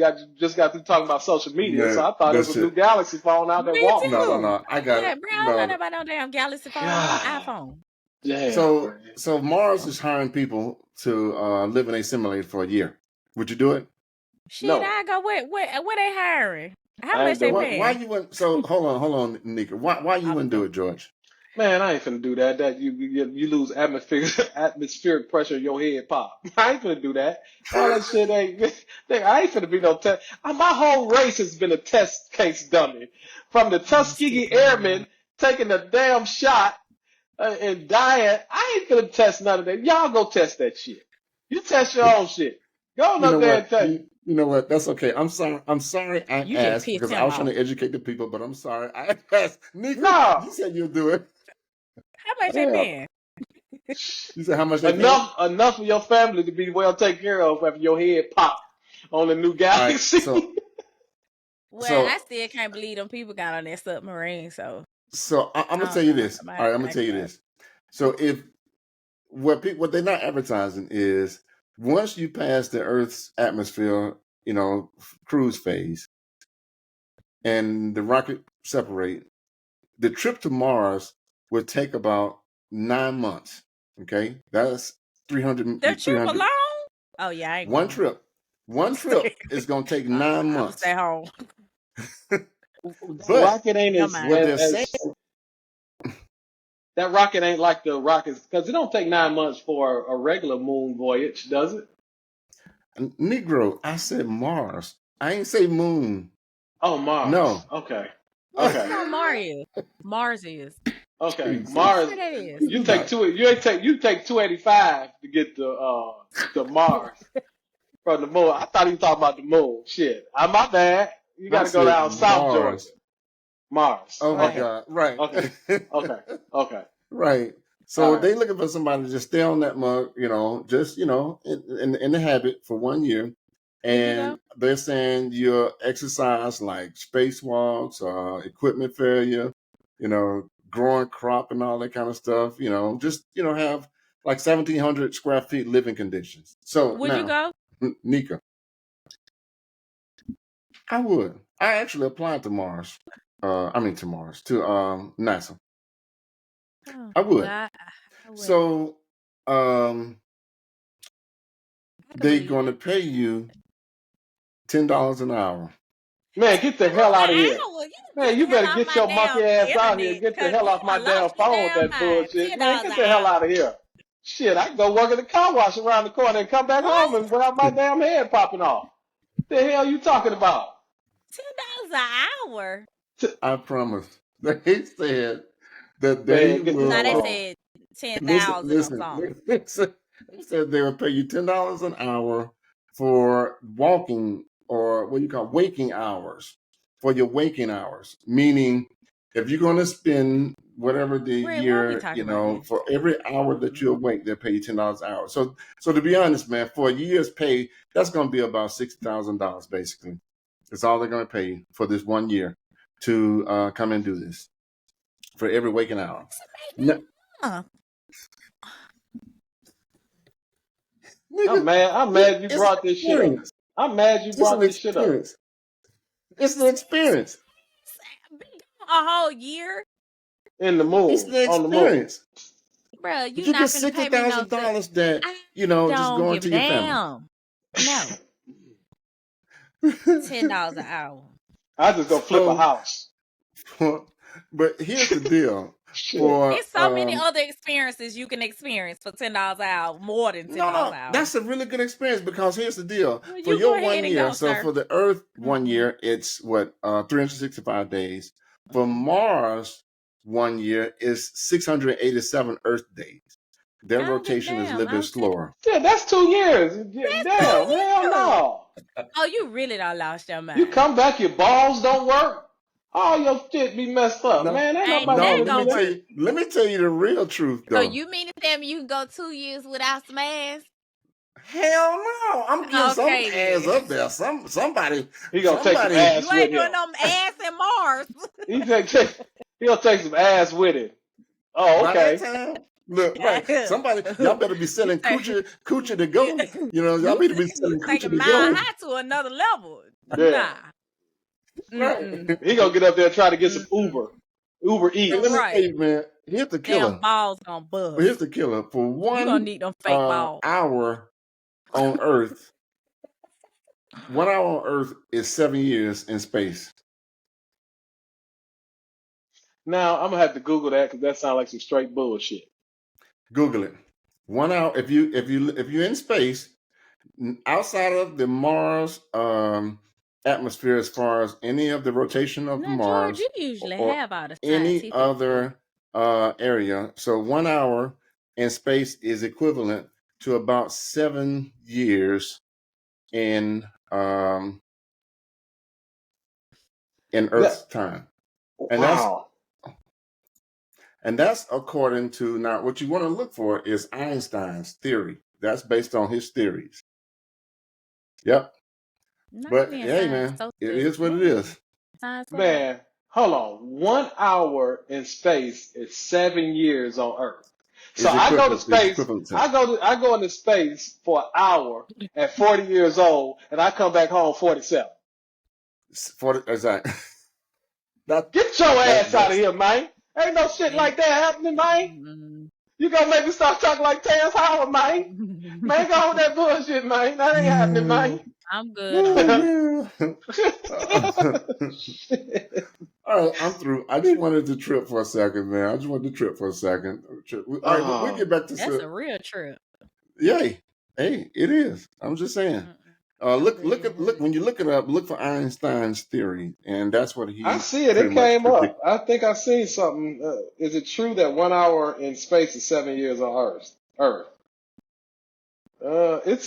got through talking about social media, so Man, I thought it was that's a new it. galaxy phone out there Me walking. too. No. I got Yeah, it. bro, I don't know No. nothing about no damn Galaxy phone. God. I'm iPhone. Damn. So Mars is hiring people to live in a simulator for a year. Would you do it? Shit, No, I go where they hiring? How I much ain't they doing it. Why paying? you wouldn't? So hold on, Neka. Why you I'm wouldn't do it, George? Man, I ain't finna do that. That you lose atmospheric pressure in your head pop. I ain't finna do that. All that shit ain't. I ain't finna be no test. My whole race has been a test case dummy. From the Tuskegee Airmen taking a damn shot and dying. I ain't finna test none of that. Y'all go test that shit. You test your own shit. Go on You know up there and what? test. You know what? That's okay. I'm sorry. I'm sorry I You just asked pissed because I him was trying off. to educate the people, but I'm sorry I asked. Neka, No. you said you'll do it. How much they Yeah. paying? You said how much they paying? Enough of your family to be well taken care of after your head pop on the new All right. galaxy. Well, I So still can't believe them people got on that submarine. So I'm gonna I tell don't you know. this. I might All have right, I'm to gonna think tell you about it. this. So if what they're not advertising is once you pass the Earth's atmosphere, cruise phase, and the rocket separate, the trip to Mars would take about 9 months. Okay, that's The trip 300. alone? Oh yeah, I ain't One going. trip. One trip is gonna take 9 I'm months. stay home. That But rocket ain't No as, mind. what they're saying, as that rocket ain't like the rockets because it don't take 9 months for a regular moon voyage, does it? Negro, I said Mars. I ain't say moon. Oh, Mars. No. Okay. What Okay. you know Mars is? Okay. Jesus. Mars. What that is? You take two. You take 285 to get to Mars from the moon. I thought he was talking about the moon. Shit. My bad. You got I to go said down South Georgia. Mars. Mars. Oh my Right. Okay. God. Right. Okay. Okay. Okay. Right. All So right. they looking for somebody to just stay on that mug, just in the habit for 1 year. Would you go? And they're saying your exercise like spacewalks, equipment failure, growing crop and all that kind of stuff, just have like 1,700 square feet living conditions. So Would you now, go? Nika, I would. I actually applied to Mars. To Mars, to NASA. Oh, I would. well, I would. So I um can they're believe going to it. pay you $10 an hour. Man, get the hell out of here. $10 an hour. You Man, get the you hell better off get my your damn monkey ass out here. internet, Get the cause hell you off my done damn lost your phone with damn that mind. bullshit. Man, $10 get an the hell hour. out of here. Shit, I can go work at the car wash around the corner and come back home What? and without my damn head popping off. The hell you talking about? $10 an hour? I promise. They said that they Man, get the No, hell they will off. said listen, 10,000 or listen. something. They said they will pay you $10 an hour for walking, or what you call waking hours, for your waking hours. Meaning, if you're going to spend whatever the Red, why are we year, talking about this? for every hour that you're awake, they'll pay you $10 an hour. So to be honest, man, for a year's pay, that's going to be about $60,000 basically. That's all they're going to pay you for this 1 year to come and do this for every waking hour. No, Huh. I'm nigga, mad. I'm mad you it's an brought this shit up. experience. I'm mad you It's brought an this shit up. experience. It's an experience. A whole year? In the It's moon, an on the moon. experience. Bruh, But you you get not finna pay me no $60,000 that, I just don't going give a to your family. damn. No. $10 an hour. I just go flip a So, house. but here's the deal. Shit. For It's so many other experiences you can experience for $10 an hour, more than $10 no, an hour. that's a really good experience because here's the deal. Well, For you go your ahead 1 and year, go, so sir. for the Earth 1 Mhm. year, it's what 365 days. For Mhm. Mars 1 year is 687 Earth days. Their I don't give a rotation is a damn. little bit I'm saying slower. Yeah, that's 2 years. that's Damn, 2 hell years. no. Oh, you really done lost your You mind. come back, your balls don't work. All your shit be messed up. No, Man, ain't Ain't nobody no. that finna Let do me gonna tell that. work? you. Let me tell you the real truth, So though. you mean to tell me you can go 2 years without some ass? Hell no! I'm getting some Okay ass then. up there. Somebody, He gonna take some somebody. ass You with ain't him. doing no ass in Mars. He gonna take some ass with him. Oh, By that okay. time, look, right. Somebody, y'all better be you selling take coochie to you, go. Y'all better be you selling coochie taking to Mile go. High to another level. Yeah. Nah. Right. Mm-mm. He gonna get up there and try to get some Mm-mm. Uber And let me Eats. tell Right. you, man. Here's the Damn killer. balls gonna But here's bust. the killer. For You gonna one need them fake balls. hour on Earth, 1 hour on Earth is 7 years in space. Now I'm gonna have to Google that because that sounds like some straight bullshit. Google it. 1 hour. If you're in space, outside of the Mars atmosphere, as far as any of the rotation of Now, Mars, George, you usually or have all the any scientific other area, so 1 hour in space is equivalent to about 7 years in Earth's time, and Wow. that's according to, now what you want to look for is Einstein's theory. That's based on his theories. Yep. Not But being hey, science man, so it strict. is what it is. Science what? Man, hold on. 1 hour in space is 7 years on Earth. So It's I go to equivalent. It's space. equivalent to I go into space for an hour at 40 years old, and I come back home 47. 40. Exactly. Get your ass out of here, man. Ain't no shit like that happening, man. You gonna make me start talking like Terrence Howard, man? Man, go on that bullshit, man. That ain't happening, man. I'm good on All right, I'm through. I just wanted to trip for a second, man. I just wanted to trip for a second. All right, we'll get back to That's a real trip. Yay. Hey, it is. I'm just saying. Look when you look it up, look for Einstein's theory, and that's what he I see it. It came up. I think I seen something. Is it true that 1 hour in space is 7 years on Earth? It's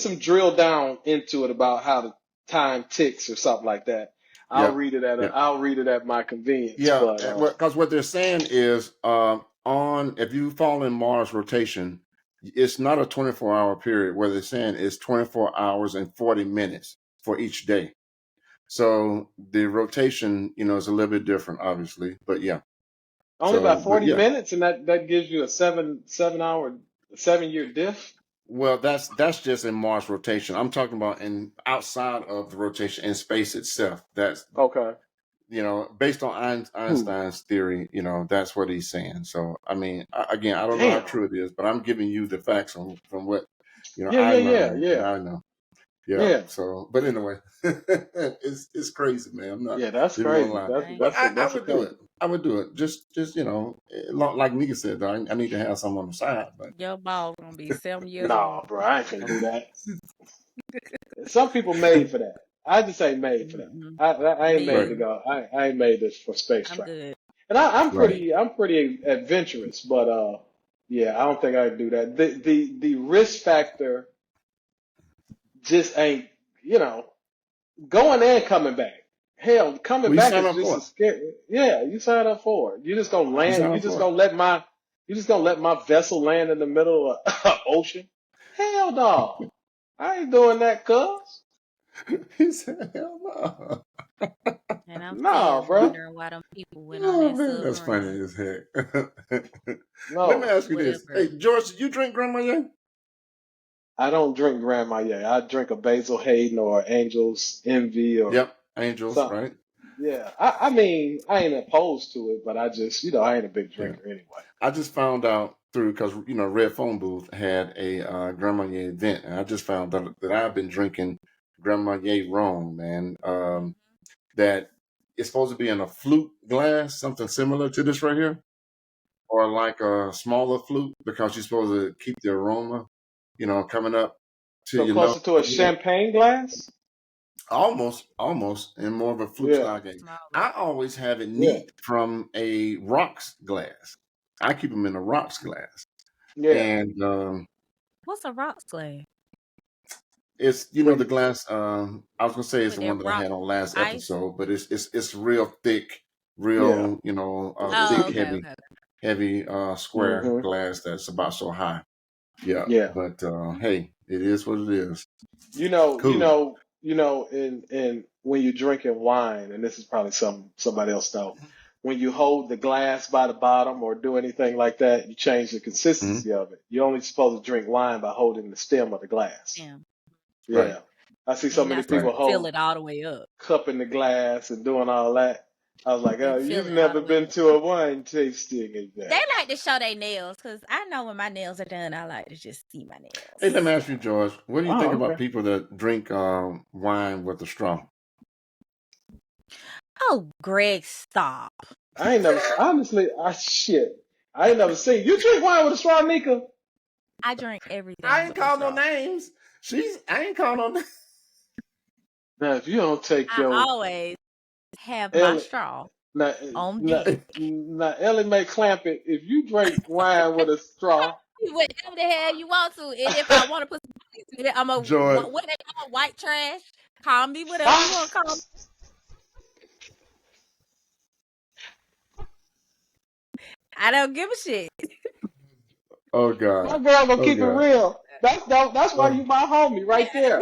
some drill down into it about how the time ticks or something like that. I'll read it at my convenience. Yeah, But because what they're saying is, if you fall in Mars rotation, it's not a 24-hour period. Where they're saying it's 24 hours and 40 minutes for each day. So the rotation, is a little bit different, obviously, but yeah. Only about 40 minutes, and that gives you a 7-year diff. Well, that's just in Mars rotation. I'm talking about outside of the rotation in space itself. That's okay. Based on Einstein's theory, that's what he's saying. So, I mean, again, I don't know how true it is, but I'm giving you the facts from what I learned. Yeah. I know. Yeah. So, but anyway, it's crazy, man. I'm not. Yeah, that's crazy. But I would do it. I would do it. Just like Neka said, though, I need to have some on the side. But your ball gonna be 7 years nah, old. bro, I ain't finna do that. Some people made for that. I just ain't made for that. I ain't made to go. I ain't made this for space travel. Good. And I'm pretty adventurous, but yeah, I don't think I'd do that. The risk factor just ain't, going and coming back. Hell, coming back is just as scary. Yeah, you signed up for it. You just gonna land. You just gonna let my vessel land in the middle of the ocean. Hell no, I ain't doing that, cuz. He said, "Hell no." And I'm bro. wondering why them people went on that submarine. That's funny as heck. No, let me ask you this. Hey, George, do you drink Grand Marnier? I don't drink Grand Marnier. I drink a Basil Hayden or Angel's Envy or Angels, something. right? Yeah, I mean, I ain't opposed to it, but I just, I ain't a big drinker anyway. I just found out because Red Phone Booth had a Grand Marnier event, and I just found out that I've been drinking Grand Marnier wrong, man. That it's supposed to be in a flute glass, something similar to this right here, or like a smaller flute, because you're supposed to keep the aroma, coming up to your nose. So closer to a champagne glass? Almost, and more of a flute style game. I always have it neat from a rocks glass. I keep them in a rocks glass. Yeah. And what's a rocks glass? It's the glass. I was gonna say it's the one that I had on last episode, but it's real thick, real thick, heavy square glass that's about so high. Yeah. But hey, it is what it is. Cool. And when you're drinking wine, and this is probably somebody else know, when you hold the glass by the bottom or do anything like that, you change the consistency of it. You're only supposed to drink wine by holding the stem of the glass. Yeah. I see so many people fill it all the way up, cupping the glass and doing all that. I was like, oh, and feel you've it all never the way been up. to a wine tasting event. They like to show their nails because I know when my nails are done, I like to just see my nails. Hey, let me ask you, George. What do you think about Okay. people that drink wine with a straw? Oh, Greg, stop. I ain't never, honestly, shit. I ain't never seen. You drink wine with a straw, Neka? I drink everything. I ain't with a called no straw. names. I ain't called no names. Now, if you don't take I your always have my Ellie, straw now, on now, deck. now, Ellie Mae Clampett, if you drink wine with a straw, Whatever the hell you want to. And if I want to put some ice in it, I'm a George. what they call white trash. Call me whatever you want to call me. I don't give a shit. Oh my God. girl gonna Oh keep it God. real. That's why Oh, you my homie right there.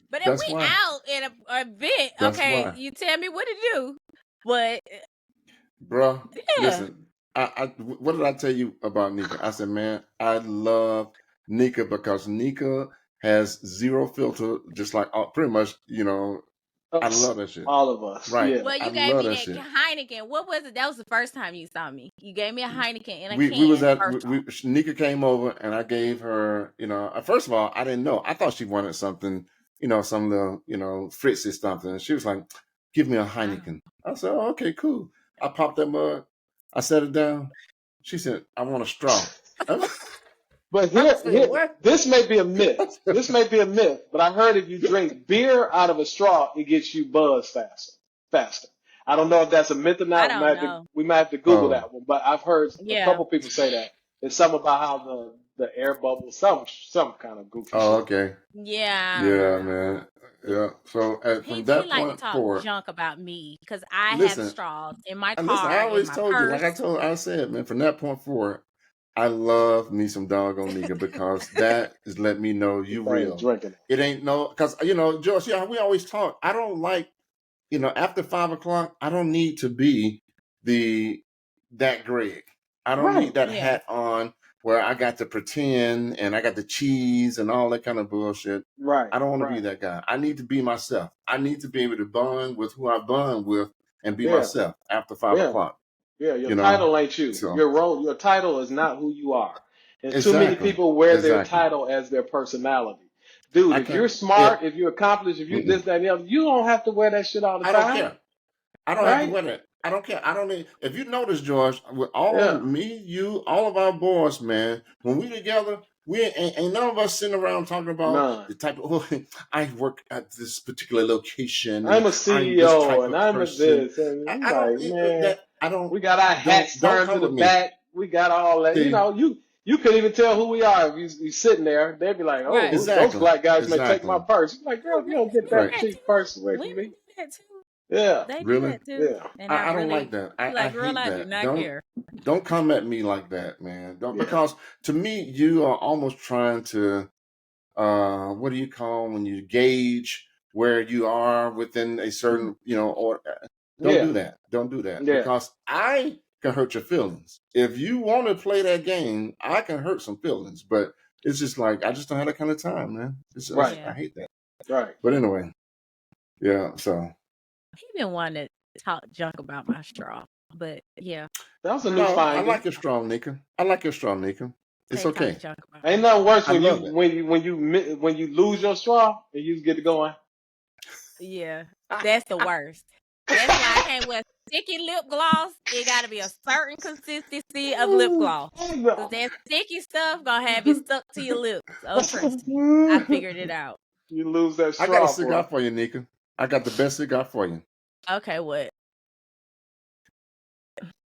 But if that's we why. out in a event, That's okay, why. you tell me what to do. But Bruh, yeah, listen. What did I tell you about Neka? I said, man, I love Neka because Neka has zero filter, just like pretty much, I love that shit. All of us, Right. yeah. well, I you gave love me that that shit. Heineken. What was it? That was the first time you saw me. You gave me a Heineken in a We was can. at First off, Nika came over and I gave her, first of all, I didn't know. I thought she wanted something, some little, Fritzy something. And she was like, give me a Heineken. I said, oh, okay, cool. I popped that mug. I set it down. She said, I want a straw. But I said, what? this may be a myth. This may be a myth, but I heard if you drink beer out of a straw, it gets you buzzed faster. I don't know if that's a myth or I not. don't know. We might have to Google Oh, that one. But I've heard a Yeah, couple people say that. It's something about how the air bubbles, some kind of goofy oh, shit. okay. yeah. I don't Yeah, know. man. Yeah. So He from he that like to point talk forward, junk about me because I have listen, straws in my listen, I car, in always my told you, like purse. I said, man, from that point forward, I love me some doggone nigga because that is let me know This you thing is real. drinking. It ain't no, because, George, yeah, we always talk. I don't like, after 5 o'clock, I don't need to be that Greg. I don't need Right, that Yeah, hat on where I got to pretend and I got the cheese and all that kind of bullshit. right, I don't want to be right. that guy. I need to be myself. I need to be able to bond with who I bond with and be Yeah, myself after five yeah. o'clock, Yeah, your you know? title ain't you. So, Your role, your title is not who you are. And too many exactly. people wear their Exactly. title as their personality. Dude, I if you're can't, smart, if you're accomplished, if you this, mm-mm. that, and the other, you don't have to wear that shit all the I don't time, care. I don't have to right? wear that. I don't care. I don't need. If you notice, George, with all Yeah, me, you, all of our boys, man, when we together, we ain't none of us sitting around talking about none. the type of. Oh, I work at this particular location, and I'm a I'm this CEO type and of I'm a person. this, and I'm I don't like, man, that. I don't. we got our hats Don't turned to come the with me. back. We got all that. See, You couldn't even tell who we are if you sitting there. They'd be like, right. oh, those exactly, black guys may take my exactly, purse. You're like, girl, Oh, if you don't get men do that right. that cheap too. purse away from Women me. do that too. Yeah, They do Really, that too. yeah, And I I don't like really that. be I like, girl, hate I do that. not care. Don't come at me like that, man. Don't, yeah. because to me, you are almost trying to what do you call when you gauge where you are within a certain, or don't Yeah, do that. Don't do that yeah, because I can hurt your feelings. If you want to play that game, I can hurt some feelings, but it's just like I just don't have that kind of time, man. right, I Yeah. hate that. right. But anyway, yeah. So He been wanting to talk junk about my straw. But yeah, That was a new no, I finding. like your strong, Nika. I like your strong, Nika. It's they talk okay. junk about Ain't my nothing straw. worse I love it. when you lose your straw and you get to going. Yeah, that's the worst. That's why I can't wear sticky lip gloss. It got to be a certain consistency of lip gloss. Because that sticky stuff going to have it stuck to your lips. Oh, trust me. I figured it out. You lose that I got a straw, cigar boy. for you, Nika. I got the best cigar for you. Okay,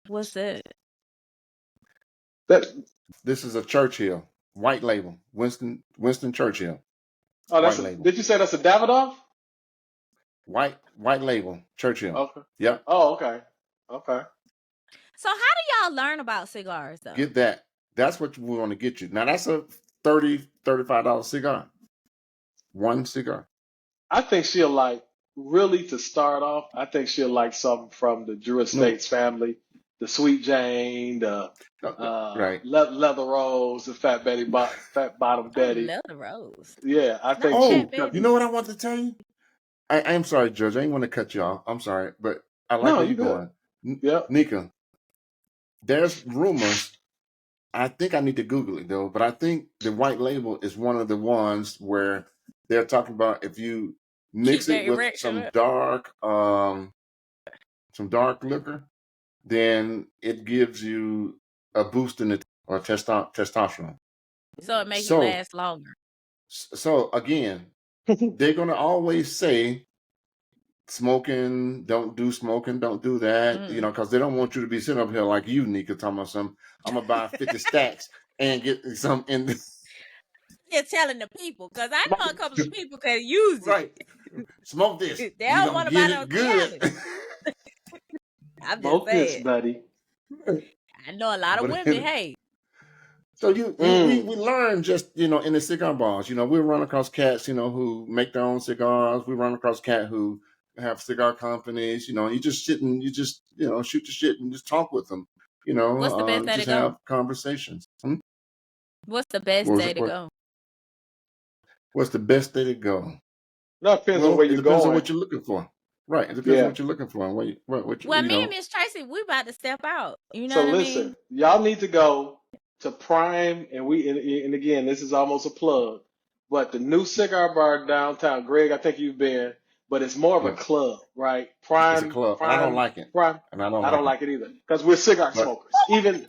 what's that? That This is a Churchill white label, Winston Churchill white label, did you say that's a Davidoff? white label Churchill. Okay. Yep, Oh, okay. Okay. So how do y'all learn about cigars, though? get that. That's what we want to get you. Now that's a $35 cigar. One cigar. I think she'll like really to start off. I think she'll like something from the Drew No, Estates family, the Sweet Jane, the right. Leather Rose, the Fat Bottom Oh, Betty. Leather Rose. Yeah, I Not think Fat Oh, she. you Betty. know what I want to tell you? I'm sorry, Judge. I ain't want to cut you off. I'm sorry, but I like No, where you you're good. going. Yep. Neka, there's rumors. I think I need to Google it though, but I think the white label is one of the ones where they're talking about if you mix Keep that it with erection. some dark liquor, then it gives you a boost in the or testosterone. So it makes you So, last longer. so again, they're gonna always say smoking, don't do that, Mm. because they don't want you to be sitting up here like you, Neka, talking about some. I'm gonna buy 50 stacks and get some in the Just telling the people, because I know a couple of people can use it. right. Smoke this. They You don't gonna want to get buy no it good. cigars. I'm just Smoke this, saying. buddy. I know a lot of But women. Hey, so we Mm. learn just in the cigar bars. We run across cats who make their own cigars. We run across cats who have cigar companies. You just sit and you just shoot the shit and just talk with them. what's the best day to Just go? have conversations. What's the best What was day it? to go? What's the best day to go? That depends on Well, where it you're depends on going. what you're looking for. Right. It depends on Yeah. what you're looking for and what Well, me and Miss Tracy, we about to step out. You know So what I listen, mean? y'all need to go to Prime, and again, this is almost a plug, but the new cigar bar downtown, Greg, I think you've been, but it's more of a Yeah, club, right? it's a club, and I don't like it. Prime. And I don't I don't like it. like it either because we're cigar But smokers. Even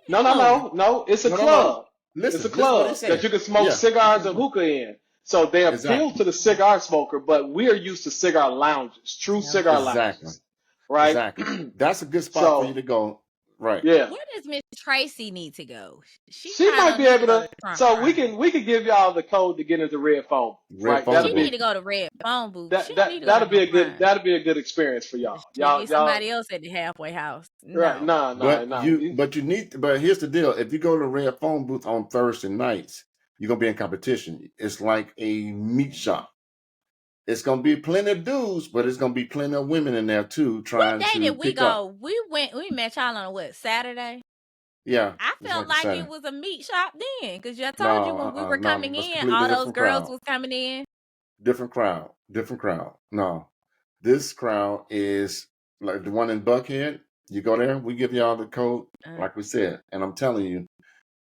no, it's a no. club. It's a Listen what they club that say. you can smoke Yeah, cigars and hookah in. So they appeal exactly. to the cigar smoker, but we are used to cigar lounges, true Yeah. cigar Exactly. lounges, right? Exactly. That's a good spot for you So to go. Right. yeah. Where does Miss Tracy need to go? She She probably might don't be need to able go to. to Trump So we Prime. can give y'all the code to get into Red Phone, Red right? phone That'll She need be to booth. go to Red Phone Booth. She don't need to go to that'll be no a good Prime. experience for y'all. She need Y'all somebody else at the halfway house. right? No. Nah, nah, But nah. but here's the deal. If you go to Red Phone Booth on Thursday nights, you're gonna be in competition. It's like a meat shop. It's gonna be plenty of dudes, but it's gonna be plenty of women in there too, What trying day to did we pick up. go? We met y'all on what, Saturday? Yeah, I it's felt like a like it Saturday. was a meat shop then, because I told you when we No, were coming it's a in, completely all those different girls crowd. was coming in. Different crowd. No, this crowd is like the one in Buckhead. You go there, we give y'all the code, like we said, and I'm telling you,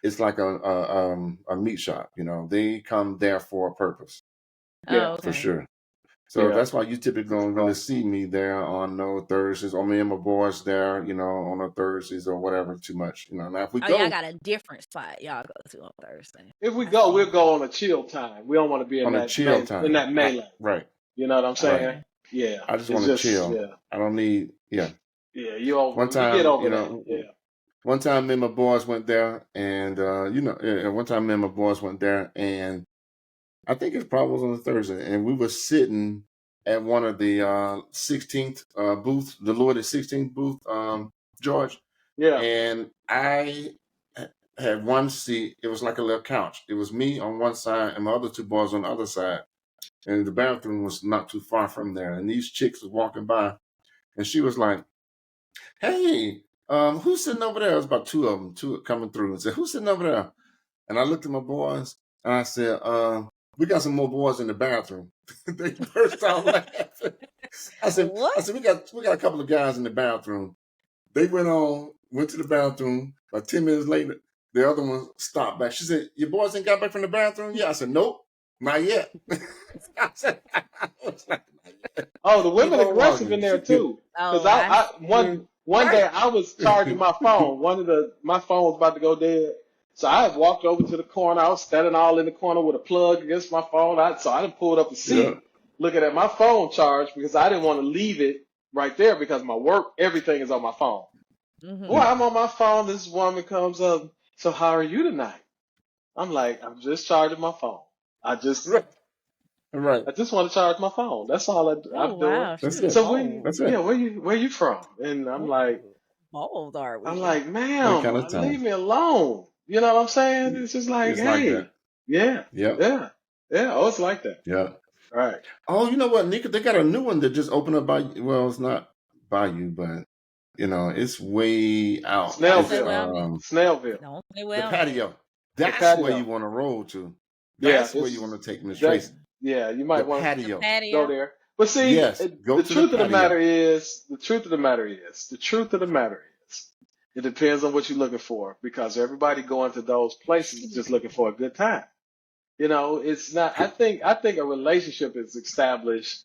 it's like a meat shop. They come there for a purpose Yeah, Oh, for okay. sure. So yeah. that's why you typically don't really see me there on no Thursdays, or me and my boys there, on a Thursdays or whatever too much. Now if we Oh, y'all go got a different spot y'all go to on Thursday. If we I go, see. we'll go on a chill time. We don't want to be in on a that chill in time, that melee. right, You know what I'm saying? Okay. Yeah. I just It's want to just chill. I don't need, yeah. yeah. One You get time, over that. Yeah. one time me and my boys went there, and one time me and my boys went there, and I think it probably was on a Thursday, and we were sitting at one of the 16th booth, the Lord at 16th booth, George, Yeah. and I had one seat. It was like a little couch. It was me on one side and my other two boys on the other side, and the bathroom was not too far from there. And these chicks was walking by, and she was like, "Hey, who's sitting over there?" It was about two of them, two coming through, and said, "Who's sitting over there?" And I looked at my boys and I said, "We got some more boys in the bathroom." They burst out laughing. I said, What? "We got a couple of guys in the bathroom." They went to the bathroom. About 10 minutes later, the other one stopped back. She said, "Your boys ain't got back from the bathroom yet?" I said, "Nope, not yet." I said, I was like, "Not yet." Oh, the Keep women on aggressive in walking. there too. Cause Oh, I one day I was charging my phone. My phone was about to go dead. So I had walked over to the corner. I was standing all in the corner with a plug against my phone. So I done pulled up a Yeah. seat looking at my phone charge because I didn't want to leave it right there because my work, everything is on my phone. Mhm. Boy, I'm on my phone. This woman comes up. So how are you tonight? I'm like, I'm just charging my phone. I just Right. want to charge my phone. That's all Oh, I'm doing. wow. She That's was it. So bold. That's it. where you from? And I'm like, Ooh, bold are I'm we? like, That ma'am, kind of leave time. me alone. You know what I'm saying? It's just like, It's like that. hey, yeah, Yep. yeah, yeah. Oh, it's like that. Yeah. All right. Oh, you know what, Neka? They got a new one that just opened up by. Well, it's not by you, but it's way out. Don't It's say Snellville, well met. Snellville, Don't say the well met. patio. the That's where you patio. want to roll to. Yeah, That's where you it's want to take Miss that. Tracy. Yeah, you The might want The patio. to go patio. there. But see, Yes, go the to the truth of the patio. matter is, it depends on what you're looking for because everybody going to those places is just looking for a good time. You know, it's not. I think a relationship is established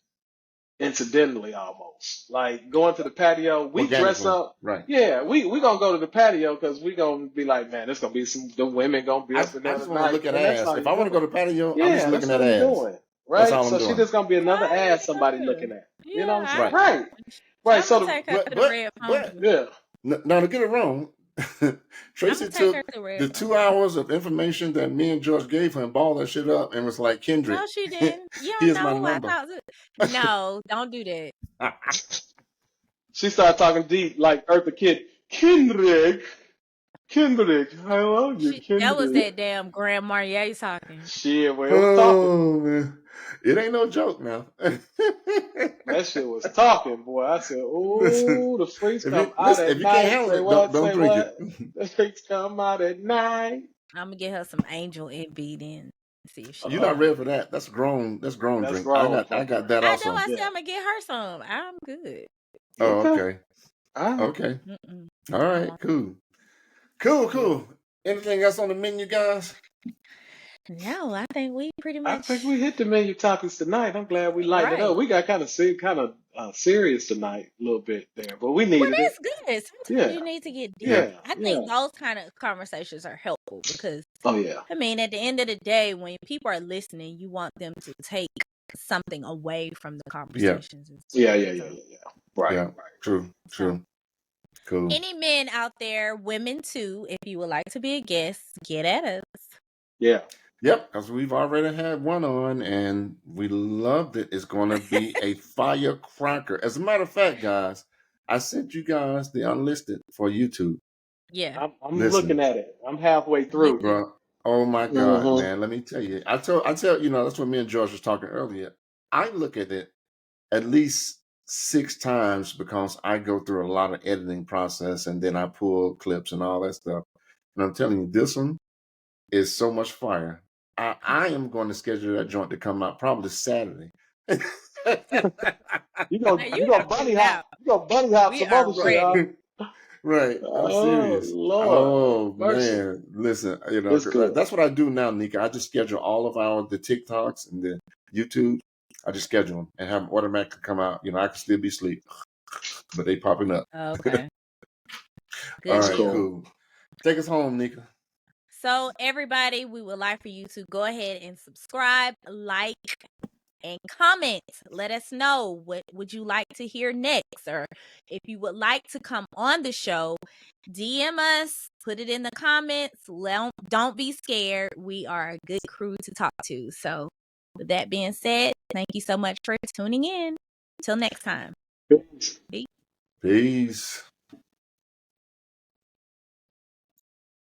incidentally almost. Like going to the patio, we dress Organically, up. right. Yeah, we gonna go to the patio because we gonna be like, man, there's gonna be the women gonna be up in I there just want to tonight, look at and that's ass. all If you're I want to go doing. to patio, I'm just Yeah, looking that's at all you're ass. doing, That's right? all I'm So she doing. just gonna be another Oh, ass somebody yeah. looking at. You know what I'm saying? Yeah. Right. Right, right. I'm So gonna take her to the But red but pony. yeah, now to get it wrong, I'm gonna Tracy take her took to the red the pony. 2 hours of information that me and George gave her and balled that shit up and was like, Kendrick, No, she didn't. You don't here's know my who I number. thought. No, don't do that. she started talking deep like Eartha Kitt. Kendrick, I love you, That was Kendrick. that damn Grand Marnier talking. Shit, well, it was talking. Oh man, it ain't no joke now. That shit was talking, boy. I said, Listen, "Ooh, the freaks if come you out listen, at if you can't night." handle Say it, what? don't Say drink it. what? The freaks come out at night. I'm gonna get her some Angel Envy then. See if she You're can not Oh, ready handle for it. that. That's grown. That's grown that's drink. I grown got folk drink. that I know. also. I said Yeah. I'm gonna get her some. I'm good. Oh, Okay. okay. All right. Okay. Mm-mm. All I right. won't. Cool. Yeah. Cool. Anything else on the menu, guys? No, I think we pretty I think much we hit the menu topics tonight. I'm glad we lightened it right. up. We got serious tonight, a little bit there, but we Well, needed it. that's good. Sometimes Yeah. you need to get deep. Yeah. Yeah. I Yeah. think those kind of conversations are helpful because, Oh yeah. I mean, at the end of the day, when people are listening, you want them to take something away from the Yeah. conversations as Yeah. well. Yeah. Yeah. So, Yeah. Yeah. Right. Yeah. Right. True. so True. Cool. any men out there, women too, if you would like to be a guest, get at us. Yeah. Yep, because we've already had one on and we loved it. It's going to be a firecracker. As a matter of fact, guys, I sent you guys the unlisted for YouTube. Yeah, I'm Listen, looking at it. I'm halfway me through. too. bro. Oh my God, Mm-hmm. man. Let me tell you. I tell you know, that's what me and George was talking earlier. I look at it at least 6 times because I go through a lot of editing process and then I pull clips and all that stuff. And I'm telling you, this one is so much fire. I am going to schedule that joint to come out probably Saturday. You Now go you you go gotta put bunny it hop. out. You go bunny hop We some are other shit, huh? ready. Right. I'm Oh serious. Lord, Oh mercy. man. Listen, you know, It's good. that's what I do now, Nika. I just schedule all of the TikToks and the YouTube. I just schedule them and have them automatically come out. You know, I can still be asleep, but they popping up. Okay, All good That's right, deal. cool. cool. Take us home, Nika. So everybody, we would like for you to go ahead and subscribe, like, and comment. Let us know what would you like to hear next, or if you would like to come on the show, DM us, put it in the comments. Don't be scared. We are a good crew to talk to. So with that being said, thank you so much for tuning in. Till next time. Peace. Peace. Peace.